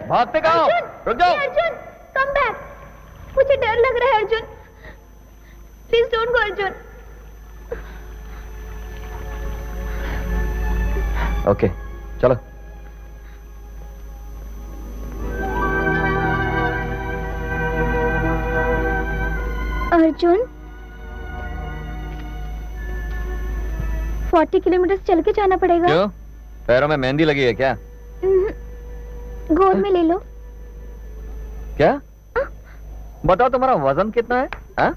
भागते कहाँ हो? रुक जाओ। Arjun, come back. मुझे डर लग रहा है Arjun. Please don't go Arjun. Okay, चलो। अर्जुन 40 किलोमीटर चल के जाना पड़ेगा। क्यों? पैरों में मेहंदी लगी है क्या? गोद में ले लो। क्या? बताओ तुम्हारा वजन कितना है? हाँ?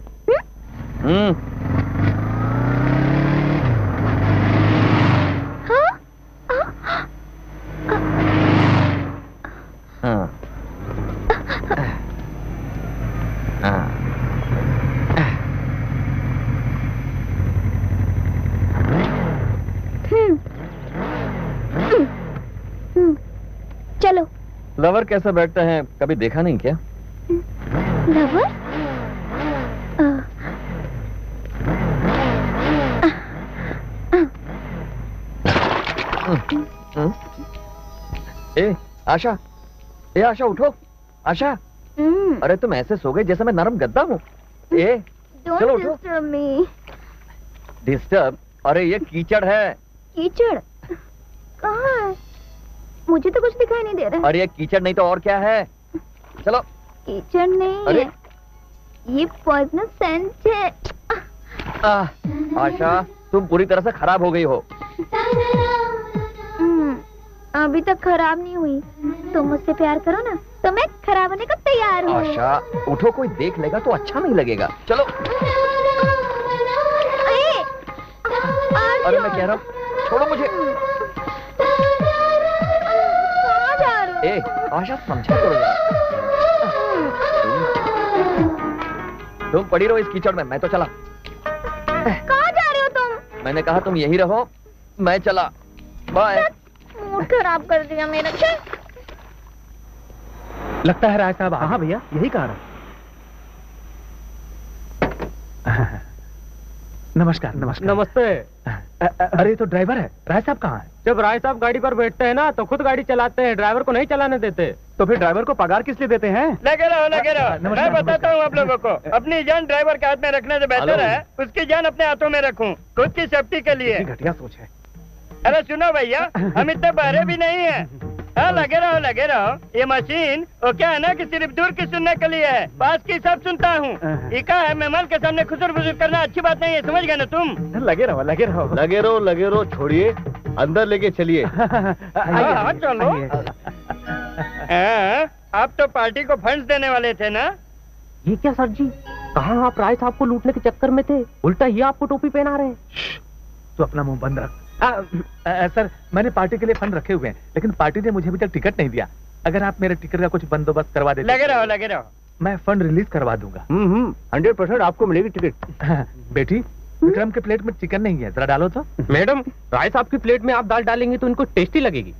चलो। लवर कैसे बैठते हैं कभी देखा नहीं क्या? लवर? ए आशा, ए आशा उठो। आशा, अरे तुम ऐसे सो गए जैसे मैं नरम गद्दा हूँ। ए चलो उठो। Disturb me. डिस्टर्ब? अरे ये कीचड़ है। कीचड़? कहाँ है? मुझे तो कुछ दिखाई नहीं दे रहा है। अरे ये कीचड़ नहीं तो और क्या है? चलो। कीचड़ नहीं अरे है, ये पॉइजनस सेंट है। आशा तुम पूरी तरह से खराब हो गई हो। अभी तक खराब नहीं हुई। तुम मुझसे प्यार करो ना तो मैं खराब होने को तैयार हूँ। आशा उठो, कोई देख लेगा तो अच्छा नहीं लगेगा। चलो। अरे मैं कह रहा हूँ छोड़ो मुझे। ए आशा समझा करो यार। तुम पड़ी रहो इस कीचड़ में, मैं तो चला। कहाँ जा रहे हो तुम? मैंने कहा तुम यही रहो, मैं चला। बाय। मूड खराब कर दिया मेरा। लगता है राय साहब। हाँ भैया, यही कहा रहा। नमस्कार। नमस्कार। नमस्ते। अरे तो ड्राइवर है। राय साहब कहाँ है? जब राय साहब गाड़ी पर बैठते हैं ना तो खुद गाड़ी चलाते हैं, ड्राइवर को नहीं चलाने देते। तो फिर ड्राइवर को पगार किस लिए देते हैं? लगे रहो। मैं बताता हूँ आप लोगों को। अपनी जान ड्राइवर के हाथ में रखने से बेहतर है उसकी जान अपने हाथों में रखूं, खुद की सेफ्टी के लिए। घटिया सोच है। अरे सुनो भैया, हम इतने बहरे भी नहीं है। हाँ लगे रहो। ये मशीन वो क्या है ना कि सिर्फ दूर की सुनने के लिए है, पास की सब सुनता हूँ। इका है मेहमान के सामने खुसर फुसर करना अच्छी बात नहीं है, समझ गए ना तुम? लगे रहो। छोड़िए, अंदर लेके चलिए। हाँ चलो। आप तो पार्टी को फंड्स देने वाले थे ना? ये क्या सर जी, कहाँ आप राय साहब को लूटने के चक्कर में थे, उल्टा ये आपको टोपी पहना रहे हैं। तू अपना मुंह बंद रख। सर मैंने पार्टी के लिए फंड रखे हुए हैं, लेकिन पार्टी ने मुझे अभी तक टिकट नहीं दिया। अगर आप मेरे टिकट का कुछ बंदोबस्त करवा देते। लगे रहो लगे रहो, मैं फंड रिलीज करवा दूंगा। 100% आपको मिलेगी टिकट। बेटी विक्रम के प्लेट में चिकन नहीं है, जरा डालो तो। मैडम राय साहब की प्लेट में आप दाल डालेंगे तो इनको टेस्टी लगेगी।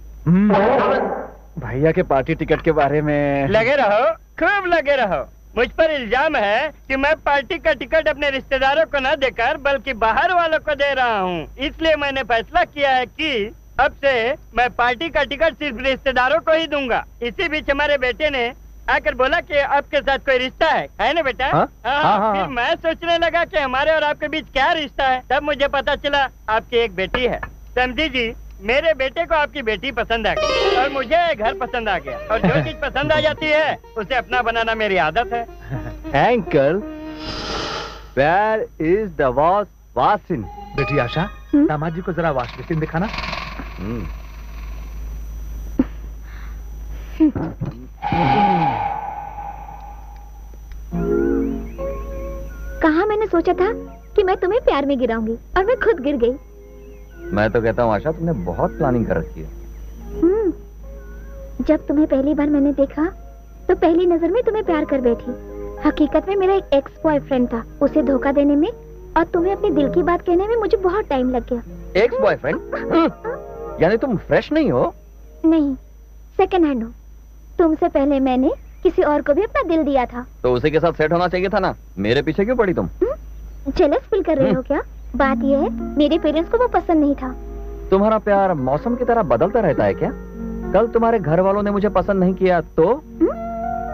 भैया के पार्टी टिकट के बारे में लगे रहो, खूब लगे रहो। मुझ पर इल्जाम है कि मैं पार्टी का टिकट अपने रिश्तेदारों को न देकर बल्कि बाहर वालों को दे रहा हूँ। इसलिए मैंने फैसला किया है कि अब से मैं पार्टी का टिकट सिर्फ रिश्तेदारों को ही दूंगा। इसी बीच हमारे बेटे ने आकर बोला कि आपके साथ कोई रिश्ता है ना बेटा? फिर मैं सोचने लगा कि हमारे और आपके बीच क्या रिश्ता है। तब मुझे पता चला आपकी एक बेटी है। समझी जी, मेरे बेटे को आपकी बेटी पसंद आ गई और मुझे घर पसंद आ गया, और जो चीज पसंद आ जाती है उसे अपना बनाना मेरी आदत है। Uncle, where is the wash basin? बेटी आशा, दामाद जी को जरा वॉश बेसिन दिखाना। कहा मैंने सोचा था कि मैं तुम्हें प्यार में गिराऊंगी और मैं खुद गिर गई। मैं तो कहता हूँ आशा, तुमने बहुत प्लानिंग कर रखी है। जब तुम्हें पहली बार मैंने देखा तो पहली नजर में तुम्हें प्यार कर बैठी। हकीकत में मेरा एक एक्स बॉयफ्रेंड था, उसे धोखा देने में और तुम्हें अपने दिल की बात कहने में मुझे बहुत टाइम लग गया। Ex boyfriend? यानी तुम फ्रेश नहीं हो? नहीं, सेकंड हैंड हो। तुमसे पहले मैंने किसी और को भी अपना दिल दिया था। तो उसी के साथ सेट होना चाहिए था ना, मेरे पीछे क्यों पड़ी तुम? जेलस फील कर रहे हो क्या? बात यह है, मेरे पेरेंट्स को वो पसंद नहीं था। तुम्हारा प्यार मौसम की तरह बदलता रहता है क्या? कल तुम्हारे घर वालों ने मुझे पसंद नहीं किया तो?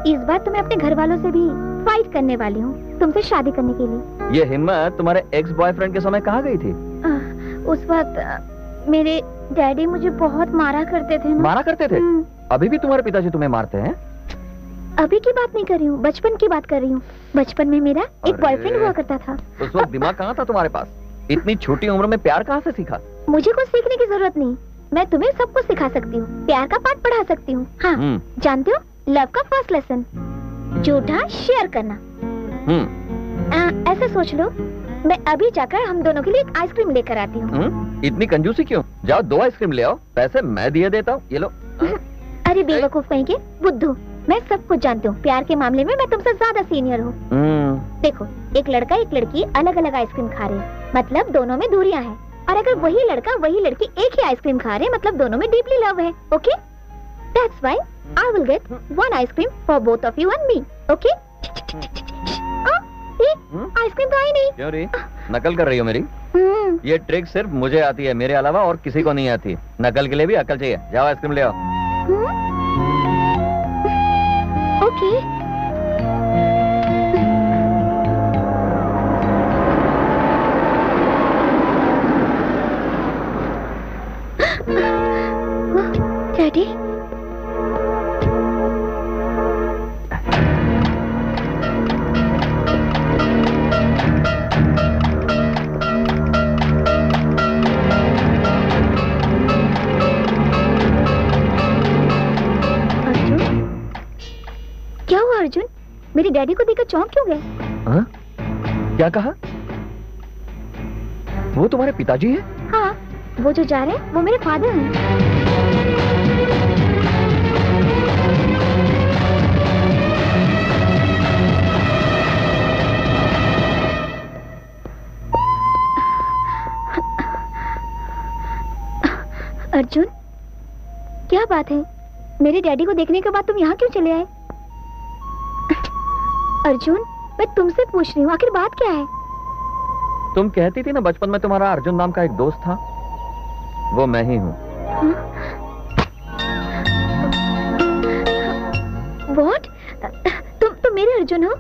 इस बार तो मैं अपने घर वालों से भी फाइट करने वाली हूँ तुमसे शादी करने के लिए। ये हिम्मत तुम्हारे एक्स बॉयफ्रेंड के समय कहाँ गई थी? उस वक्त मेरे डैडी मुझे बहुत मारा करते थे ना। मारा करते थे? अभी भी तुम्हारे पिताजी तुम्हें मारते हैं? अभी की बात नहीं कर रही हूँ, बचपन की बात कर रही हूँ। बचपन में मेरा एक बॉयफ्रेंड हुआ करता था। उस वक्त दिमाग कहाँ था तुम्हारे पास? इतनी छोटी उम्र में प्यार कहाँ से सीखा? मुझे कुछ सीखने की जरूरत नहीं, मैं तुम्हें सब कुछ सिखा सकती हूँ, प्यार का पाठ पढ़ा सकती हूँ। हाँ, जानते हो लव का फर्स्ट लेसन, झूठा शेयर करना। ऐसे सोच लो, मैं अभी जाकर हम दोनों के लिए एक आइसक्रीम लेकर आती हूँ। इतनी कंजूसी क्यों? जाओ 2 आइसक्रीम ले आओ, पैसे मैं दिए देता हूँ, ये लो। अरे बेवकूफ कहीं के बुद्धू, मैं सब कुछ जानती हूँ। प्यार के मामले में मैं तुमसे ज्यादा सीनियर हूँ। देखो, एक लड़का एक लड़की अलग अलग आइसक्रीम खा रहे हैं, मतलब दोनों में दूरियां हैं। और अगर वही लड़का वही लड़की एक ही आइसक्रीम खा रहे हैं, मतलब दोनों में डीपली लव है। Okay, that's why I will get 1 ice cream for both of you and me. Okay? Ice cream तो आई नहीं। क्यों रे, नकल कर रही हो मेरी? ये ट्रिक सिर्फ मुझे आती है, मेरे अलावा और किसी को नहीं आती। नकल के लिए भी अकल चाहिए। जाओ आइसक्रीम ले आओ। ओके। डैडी, क्या हुआ अर्जुन? मेरे डैडी को देखकर चौंक क्यों गए? हाँ? क्या कहा? वो तुम्हारे पिताजी हैं? हाँ, वो जो जा रहे हैं वो मेरे फादर हैं। अर्जुन, क्या बात है? मेरे डैडी को देखने के बाद तुम यहाँ क्यों चले आए? अर्जुन, मैं तुमसे पूछ रही हूँ, आखिर बात क्या है? तुम कहती थी ना बचपन में तुम्हारा अर्जुन नाम का एक दोस्त था, वो मैं ही हूँ। What? तुम मेरे अर्जुन हो?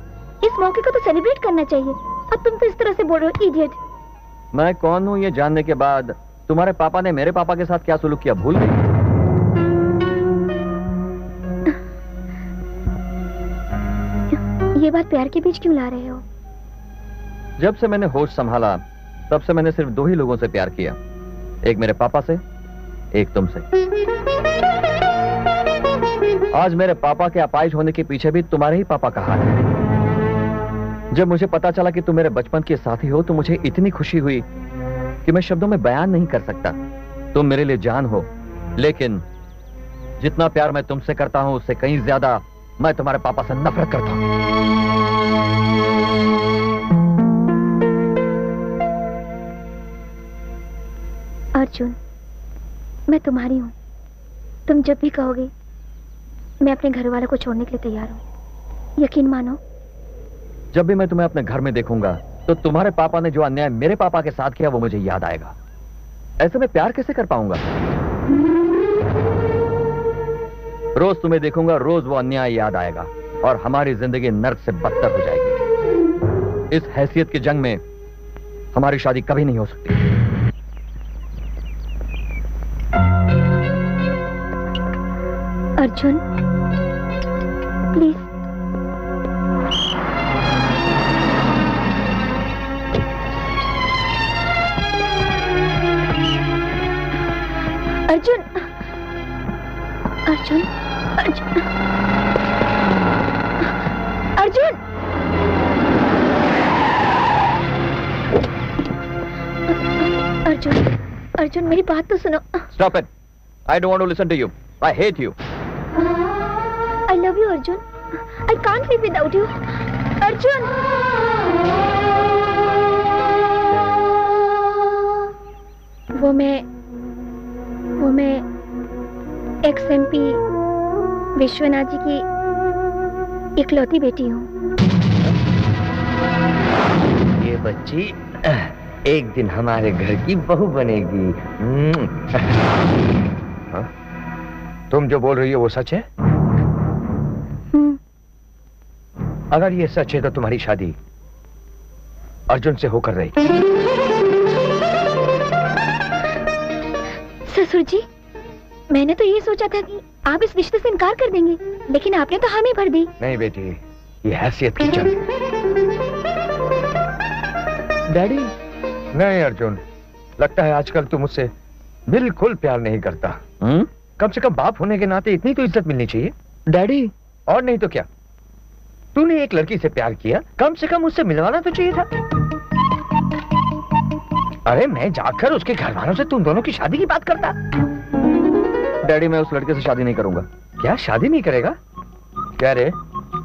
इस मौके को तो सेलिब्रेट करना चाहिए, और तुम तो इस तरह से बोल रहे हो, इडियट। मैं कौन हूँ ये जानने के बाद तुम्हारे पापा ने मेरे पापा के साथ क्या सुलूक किया भूल गई? ये बात प्यार के बीच क्यों ला रहे हो? जब से मैंने होश संभाला तब से मैंने सिर्फ 2 ही लोगों से प्यार किया, एक मेरे पापा से, एक तुमसे। आज मेरे पापा के अपाहिज होने के पीछे भी तुम्हारे ही पापा का हाथ है। जब मुझे पता चला कि तुम मेरे बचपन के साथी हो तो मुझे इतनी खुशी हुई कि मैं शब्दों में बयान नहीं कर सकता। तुम मेरे लिए जान हो, लेकिन जितना प्यार मैं तुमसे करता हूं उससे कहीं ज्यादा मैं तुम्हारे पापा से नफरत करता हूं। अर्जुन, मैं तुम्हारी हूं। तुम जब भी कहोगे मैं अपने घर वालों को छोड़ने के लिए तैयार हूं। यकीन मानो, जब भी मैं तुम्हें अपने घर में देखूंगा तो तुम्हारे पापा ने जो अन्याय मेरे पापा के साथ किया वो मुझे याद आएगा। ऐसे में प्यार कैसे कर पाऊंगा? रोज तुम्हें देखूंगा, रोज वो अन्याय याद आएगा और हमारी जिंदगी नर्क से बदतर हो जाएगी। इस हैसियत की जंग में हमारी शादी कभी नहीं हो सकती। अर्जुन, प्लीज। अर्जुन, अर्जुन, अर्जुन, अर्जुन, अर्जुन, अर्जुन, मेरी बात तो सुनो। Stop it! I don't want to listen to you. I hate you. I love you, Arjun. I can't live without you. Arjun! वो मैं XMP विश्वनाथ जी की इकलौती बेटी हूँ। ये बच्ची एक दिन हमारे घर की बहू बनेगी। हाँ? तुम जो बोल रही हो वो सच है? अगर ये सच है तो तुम्हारी शादी अर्जुन से होकर रही। ससुर जी, मैंने तो ये सोचा था कि आप इस रिश्ते से इनकार कर देंगे, लेकिन आपने तो हामी भर दी। नहीं बेटी, ये हैसियत की जंग है। डैडी। नहीं अर्जुन, लगता है आजकल तू मुझसे बिल्कुल प्यार नहीं करता। कम से कम बाप होने के नाते इतनी तो इज्जत मिलनी चाहिए। डैडी। और नहीं तो क्या, तूने एक लड़की से प्यार किया, कम से कम उससे मिलवाना तो चाहिए था। अरे मैं जाकर उसके घर वालों से तुम दोनों की शादी की बात करता। डैडी, मैं उस लड़के से शादी नहीं करूंगा। क्या शादी नहीं करेगा? क्या रे,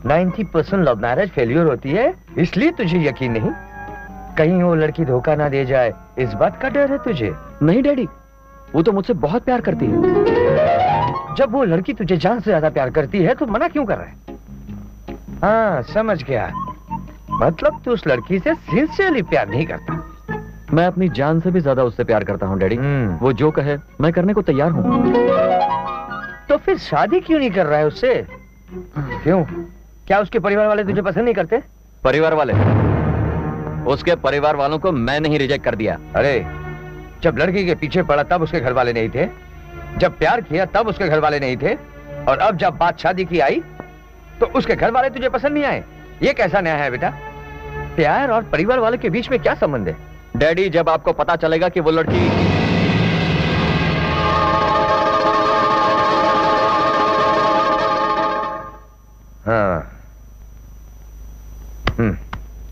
90% लव मैरिज फेल्योर होती है, इसलिए तुझे यकीन नहीं? कहीं वो लड़की धोखा ना दे जाए, इस बात का डर है तुझे? नहीं डैडी, वो तो मुझसे बहुत प्यार करती है। जब वो लड़की तुझे जान से ज्यादा प्यार करती है तो मना क्यों कर रहा है? हाँ समझ गया, मतलब तू उस लड़की से सिंसियरली प्यार नहीं करता। मैं अपनी जान से भी ज्यादा उससे प्यार करता हूँ डैडी। वो जो कहे मैं करने को तैयार हूँ। तो फिर शादी क्यों नहीं कर रहा है उससे? क्यों, क्या उसके परिवार वाले तुझे पसंद नहीं करते? परिवार वाले? उसके परिवार वालों को मैंने ही रिजेक्ट कर दिया। अरे जब लड़की के पीछे पड़ा तब उसके घर वाले नहीं थे, जब प्यार किया तब उसके घर वाले नहीं थे, और अब जब बात शादी की आई तो उसके घर वाले तुझे पसंद नहीं आए। ये कैसा न्याय है बेटा? प्यार और परिवार वाले के बीच में क्या संबंध है? डैडी, जब आपको पता चलेगा कि वो लड़की हाँ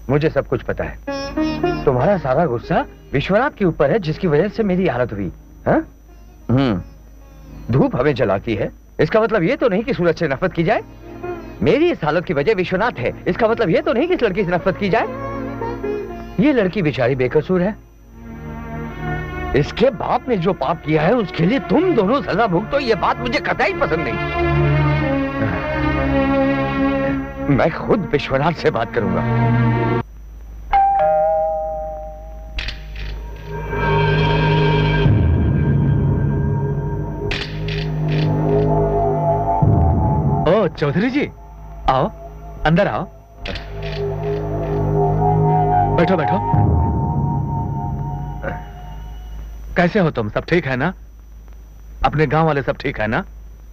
मुझे सब कुछ पता है। तुम्हारा सारा गुस्सा विश्वनाथ के ऊपर है, जिसकी वजह से मेरी हालत हुई। हाँ? धूप हमें जलाती है, इसका मतलब ये तो नहीं कि सूरज से नफरत की जाए। मेरी इस हालत की वजह विश्वनाथ है, इसका मतलब ये तो नहीं कि इस लड़की से नफरत की जाए। ये लड़की बेचारी बेकसूर है, इसके बाप ने जो पाप किया है उसके लिए तुम दोनों सजा भुगतो, ये बात मुझे कतई पसंद नहीं। मैं खुद विश्वनाथ से बात करूंगा। ओ चौधरी जी, आओ अंदर आओ, बैठो बैठो। कैसे हो तुम? सब ठीक है ना? अपने गांव वाले सब ठीक है ना?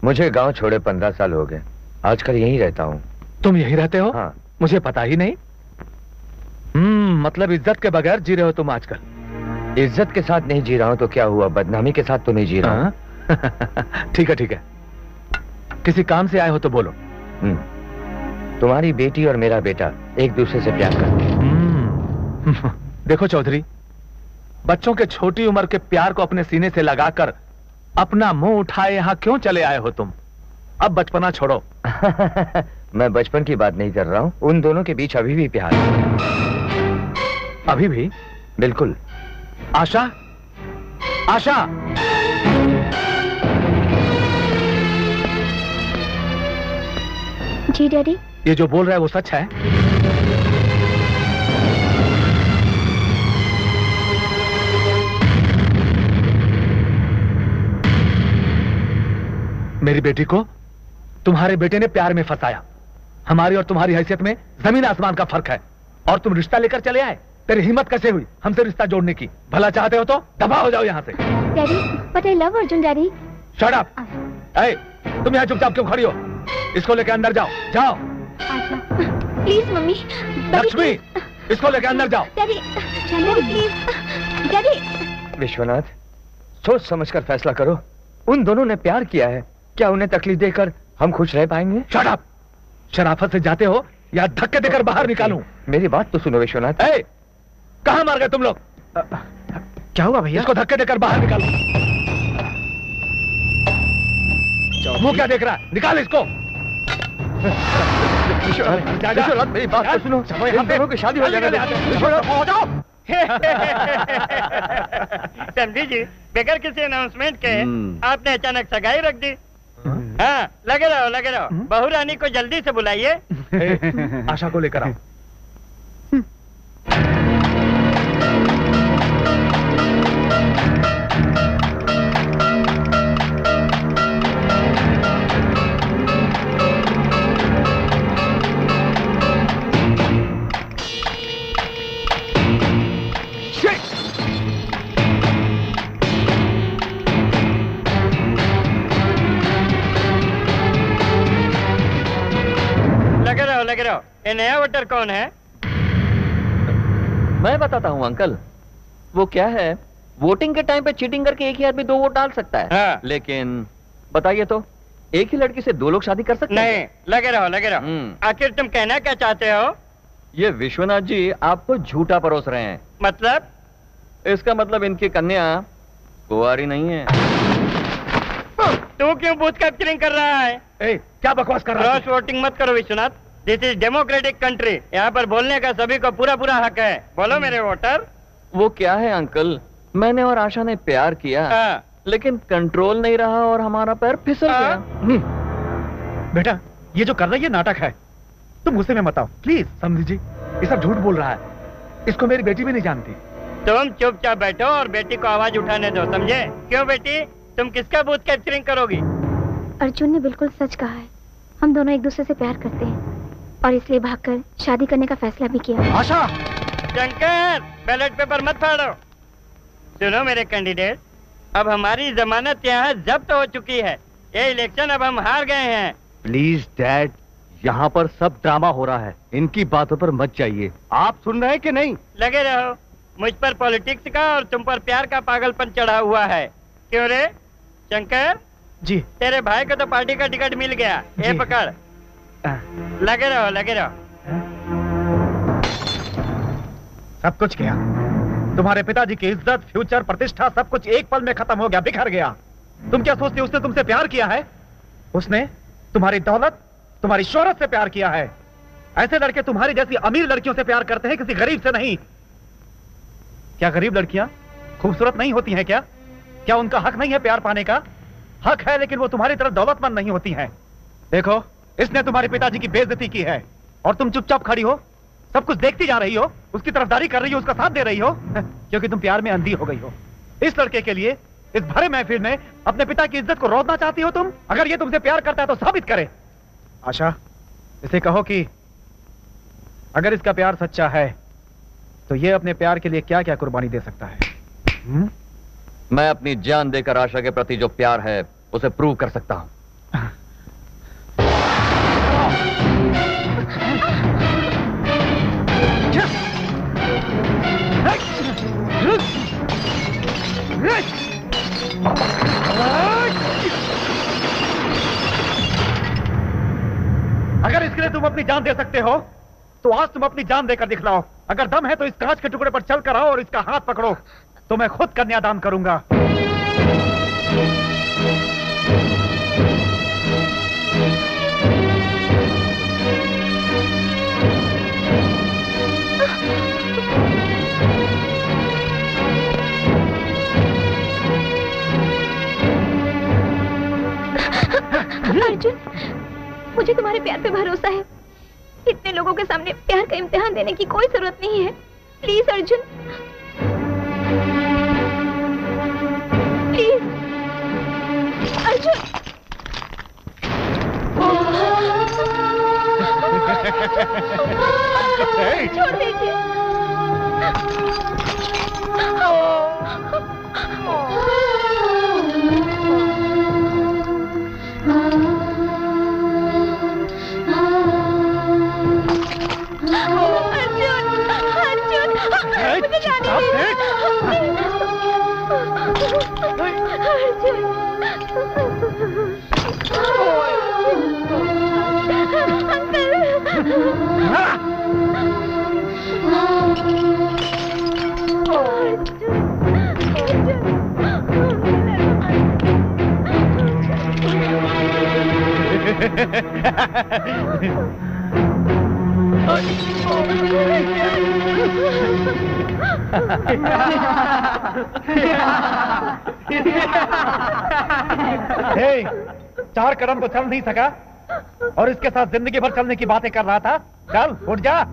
मुझे गांव छोड़े 15 साल हो गए, आजकल यहीं रहता हूँ। तुम यहीं रहते हो? हाँ। मुझे पता ही नहीं। मतलब इज्जत के बगैर जी रहे हो तुम आजकल। इज्जत के साथ नहीं जी रहा हूँ तो क्या हुआ, बदनामी के साथ तो नहीं जी रहा हूँ। ठीक है ठीक है, किसी काम से आए हो तो बोलो। तुम्हारी बेटी और मेरा बेटा एक दूसरे से प्यार करते हैं। देखो चौधरी, बच्चों के छोटी उम्र के प्यार को अपने सीने से लगाकर अपना मुंह उठाए यहाँ क्यों चले आए हो तुम? अब बचपना छोड़ो। मैं बचपन की बात नहीं कर रहा हूँ, उन दोनों के बीच अभी भी प्यार है। अभी भी? बिल्कुल। आशा, आशा, जी डैडी। ये जो बोल रहा है वो सच है? मेरी बेटी को तुम्हारे बेटे ने प्यार में फंसाया। हमारी और तुम्हारी हैसियत में जमीन आसमान का फर्क है। और तुम रिश्ता लेकर चले आए। तेरी हिम्मत कैसे हुई हमसे रिश्ता जोड़ने की? भला चाहते हो तो दबा हो जाओ यहाँ से। Daddy, but I love Arjun daddy. Shut up. तुम यहाँ चुपचाप क्यों खड़ी हो? इसको लेकर अंदर जाओ, जाओ। Please mummy. लक्ष्मी, इसको लेकर अंदर जाओ। Daddy, please. डैडी। विश्वनाथ, सोच समझकर फैसला करो। उन दोनों ने प्यार किया है, क्या उन्हें तकलीफ देकर हम खुश रह पाएंगे? Shut up. शराफत से जाते हो या धक्के देकर बाहर निकालूं? मेरी बात तो सुनो विश्वनाथ। कहाँ मार गए तुम लोग? क्या हुआ भैया? इसको धक्के देकर बाहर निकालो। वो क्या देख रहा है? निकाल इसको। विश्वनाथ, मेरी बात तो सुनो। इन दोनों की शादी हो जाएगी। समझी जी, बगैर किसी अनाउंसमेंट के आपने अचानक सगाई रख दी। हाँ, लगे रहो लगे रहो। बहू रानी को जल्दी से बुलाइए। आशा को लेकर आओ। लगे रहो। ये नया वोटर कौन है? मैं बताता हूँ अंकल। वो क्या है, वोटिंग के टाइम पे चीटिंग करके एक ही आदमी 2 वोट डाल सकता है। हाँ। लेकिन बताइए तो, एक ही लड़की से 2 लोग शादी कर सकते हैं? नहीं, लगे रहो लगे रहो। आखिर तुम कहना क्या चाहते हो? ये विश्वनाथ जी आपको झूठा परोस रहे हैं। मतलब? इसका मतलब इनकी कन्या कुंवारी नहीं है। तू क्यों बूथ कैप्चरिंग कर रहा है? क्या बकवास कर रहा है? क्रॉस वोटिंग मत करो Vishwanath. This is democratic country. यहाँ पर बोलने का सभी को पूरा पूरा हक है। बोलो मेरे वोटर। वो क्या है अंकल, मैंने और आशा ने प्यार किया, लेकिन कंट्रोल नहीं रहा और हमारा पैर फिसल गया। बेटा, ये जो कर रही है नाटक है। तुम गुस्से में मत आओ प्लीज। समझी जी, ये सब झूठ बोल रहा है। इसको मेरी बेटी भी नहीं जानती। तुम चुपचाप बैठो और बेटी को आवाज उठाने दो, समझे? क्यों बेटी, तुम किसका बूथ कैप्चरिंग करोगी? अर्जुन ने बिल्कुल सच कहा है। हम दोनों एक दूसरे से प्यार करते हैं और इसलिए भागकर शादी करने का फैसला भी किया। आशा! शंकर, बैलेट पेपर मत फाड़ो। सुनो मेरे कैंडिडेट, अब हमारी जमानत यहाँ जब्त हो चुकी है। ये इलेक्शन अब हम हार गए हैं। प्लीज डैड, यहाँ पर सब ड्रामा हो रहा है, इनकी बातों पर मत जाइए। आप सुन रहे हैं कि नहीं? लगे रहो। मुझ पर पॉलिटिक्स का और तुम पर प्यार का पागलपन चढ़ा हुआ है। क्यों रे शंकर? जी। तेरे भाई को तो पार्टी का टिकट मिल गया। ये पकड़। लगे रहो लगे रहो। सब कुछ गया। तुम्हारे पिताजी की इज्जत, फ्यूचर, प्रतिष्ठा सब कुछ एक पल में खत्म हो गया, बिखर गया। तुम क्या सोचते हो उसने तुमसे प्यार किया है? उसने तुम्हारी दौलत, तुम्हारी शोहरत से प्यार किया है। ऐसे लड़के तुम्हारी जैसी अमीर लड़कियों से प्यार करते हैं, किसी गरीब से नहीं। क्या गरीब लड़कियां खूबसूरत नहीं होती हैं क्या? क्या उनका हक नहीं है प्यार पाने का? हक है, लेकिन वो तुम्हारी तरह दौलतमंद नहीं होती हैं। देखो, इसने तुम्हारे पिताजी की बेइज्जती की है और तुम चुपचाप खड़ी हो, सब कुछ देखती जा रही हो, उसकी तरफदारी कर रही हो, उसका साथ दे रही हो क्योंकि तुम प्यार में अंधी हो गई हो। इस लड़के के लिए इस भरे महफिल में अपने पिता की इज्जत को रोकना चाहती हो तुम? अगर ये तुमसे प्यार करता है तो साबित करे। आशा, इसे कहो कि अगर इसका प्यार सच्चा है तो ये अपने प्यार के लिए क्या क्या कुर्बानी दे सकता है। मैं अपनी जान देकर आशा के प्रति जो प्यार है उसे प्रूव कर सकता हूं। अगर इसके लिए तुम अपनी जान दे सकते हो तो आज तुम अपनी जान देकर दिखलाओ। अगर दम है तो इस कांच के टुकड़े पर चल कर आओ और इसका हाथ पकड़ो। तो मैं खुद कन्यादान करूंगा। अर्जुन, मुझे तुम्हारे प्यार पे भरोसा है। इतने लोगों के सामने प्यार का इम्तिहान देने की कोई जरूरत नहीं है। Please Arjun, please Arjun. छोड़ दीजिए। मुझे जाने हे, 4 कदम तो चल नहीं सका और इसके साथ जिंदगी भर चलने की बातें कर रहा था। चल उठ जा।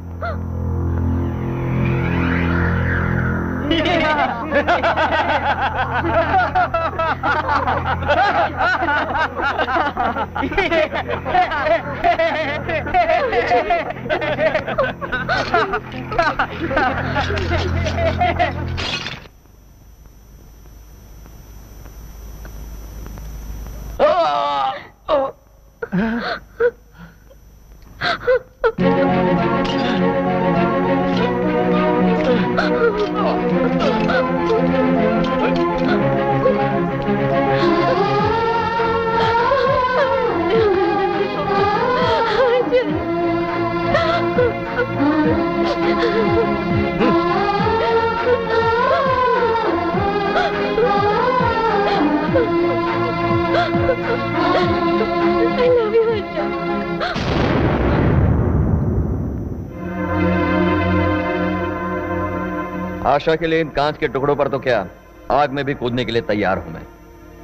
आशा के लिए इन कांच के टुकड़ों पर तो क्या, आग में भी कूदने के लिए तैयार हूं मैं।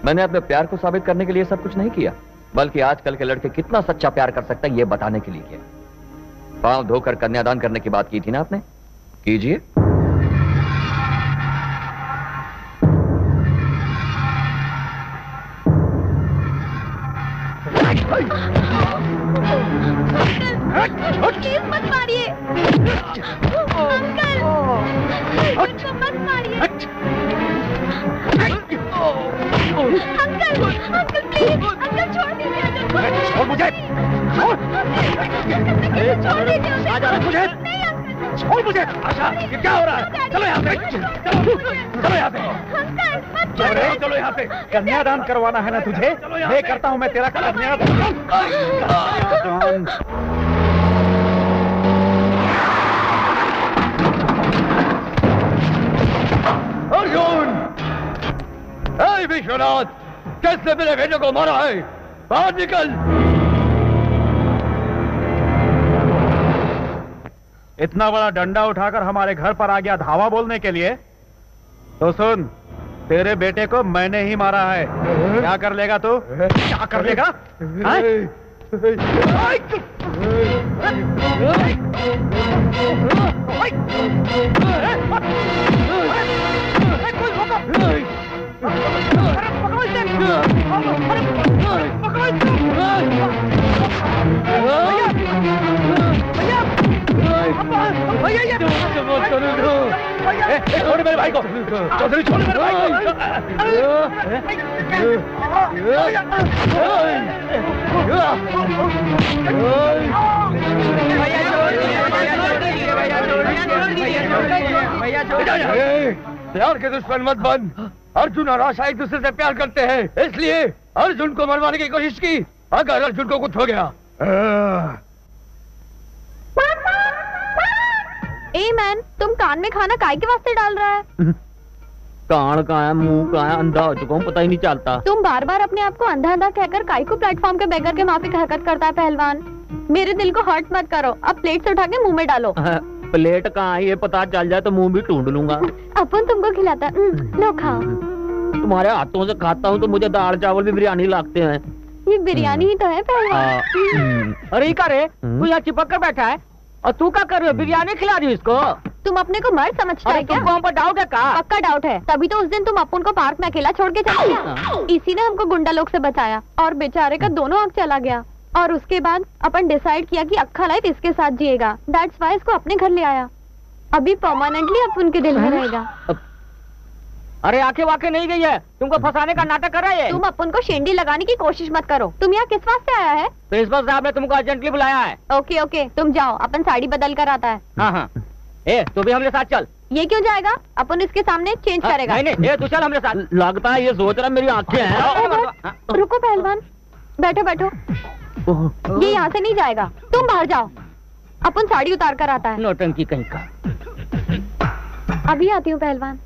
मैंने अपने प्यार को साबित करने के लिए सब कुछ नहीं किया, बल्कि आजकल के लड़के कितना सच्चा प्यार कर सकते हैं ये बताने के लिए किया। पांव धोकर कन्यादान करने की बात की थी ना आपने, कीजिए। प्लीज मत मारिए अंकल, मुझको मत मारिए अंकल, अंकल प्लीज, अंकल छोड़ दीजिए, छोड़ मुझे, छोड़ दीजिए मुझे, छोड़ मुझे। आशा, ये क्या हो रहा है? चलो यहाँ से, चलो यहाँ से, चलो यहाँ से। कन्यादान करवाना है ना तुझे? मैं करता हूँ मैं तेरा कन्यादान। अर्जुन! हे विश्वनाथ, कैसे मेरे बेटे को मारा है? बाहर निकल। इतना बड़ा डंडा उठाकर हमारे घर पर आ गया धावा बोलने के लिए? तो सुन, तेरे बेटे को मैंने ही मारा है। क्या कर लेगा तू? क्या कर लेगा? छोड़ मेरे भाई को, चौधरी छोड़ मेरे भाई को। प्यार के दुश्मन मत बन। अर्जुन और आशा एक दूसरे से प्यार करते हैं, इसलिए अर्जुन को मरवाने की कोशिश की। अगर अर्जुन को कुछ हो गया। ए मैन, तुम कान में खाना काय के वास्ते डाल रहा है? कान कहाँ है, मुंह कहाँ है, अंधा हो चुका हूँ, पता ही नहीं चलता। तुम बार बार अपने आप को अंधा अंधा कहकर काई को प्लेटफॉर्म के बेगर के माफिक हरकत करता है पहलवान। मेरे दिल को हर्ट मत करो, अब प्लेट से उठा के मुंह में डालो। प्लेट कहाँ है ये पता चल जाए तो मुंह भी ढूंढ लूंगा। अपन तुमको खिलाता, लो खाओ। तुम्हारे हाथों से खाता हूँ तो मुझे दाल चावल भी बिरयानी लगते हैं। ये बिरयानी ही तो है पहलवान। अरे क्या रे, तू यहाँ चिपक कर बैठा है और तू क्या कर रही हो? बिरयानी खिला रही हो इसको? तुम अपने को मर्द समझता है क्या? तुमको डाउट है का? पक्का डाउट है, तभी तो उस दिन तुम अपन को पार्क में अकेला छोड़ के चले गए। इसी ने हमको गुंडा लोग से बचाया और बेचारे का दोनों आंख चला गया। और उसके बाद अपन डिसाइड किया कि अक्खा लाइफ इसके साथ जिएगा। दैट्स व्हाई इसको अपने घर ले आया। अभी परमानेंटली अपन के दिल में रहेगा। अरे आंखें वाके नहीं गई है, तुमको फंसाने का नाटक कर रहा है। तुम अपन को शेंडी लगाने की कोशिश मत करो। तुम यहाँ किस वास्ते आया है? प्रिंसिपल साहब ने तुमको अर्जेंटली बुलाया है। ओके ओके, तुम जाओ, अपन साड़ी बदल कर आता है। हाँ हाँ, ए तू भी हमरे साथ चल। ये क्यों जाएगा? अपन इसके सामने चेंज करेगा। नहीं नहीं, ए तू चल हमरे साथ। लगता है ये सोच रहा मेरी आंखें हैं। रुको पहलवान, बैठो बैठो। ये यहाँ से नहीं जाएगा, तुम बाहर जाओ, अपन साड़ी उतार कर आता है। नौटंकी कहीं का। अभी आती हूँ पहलवान।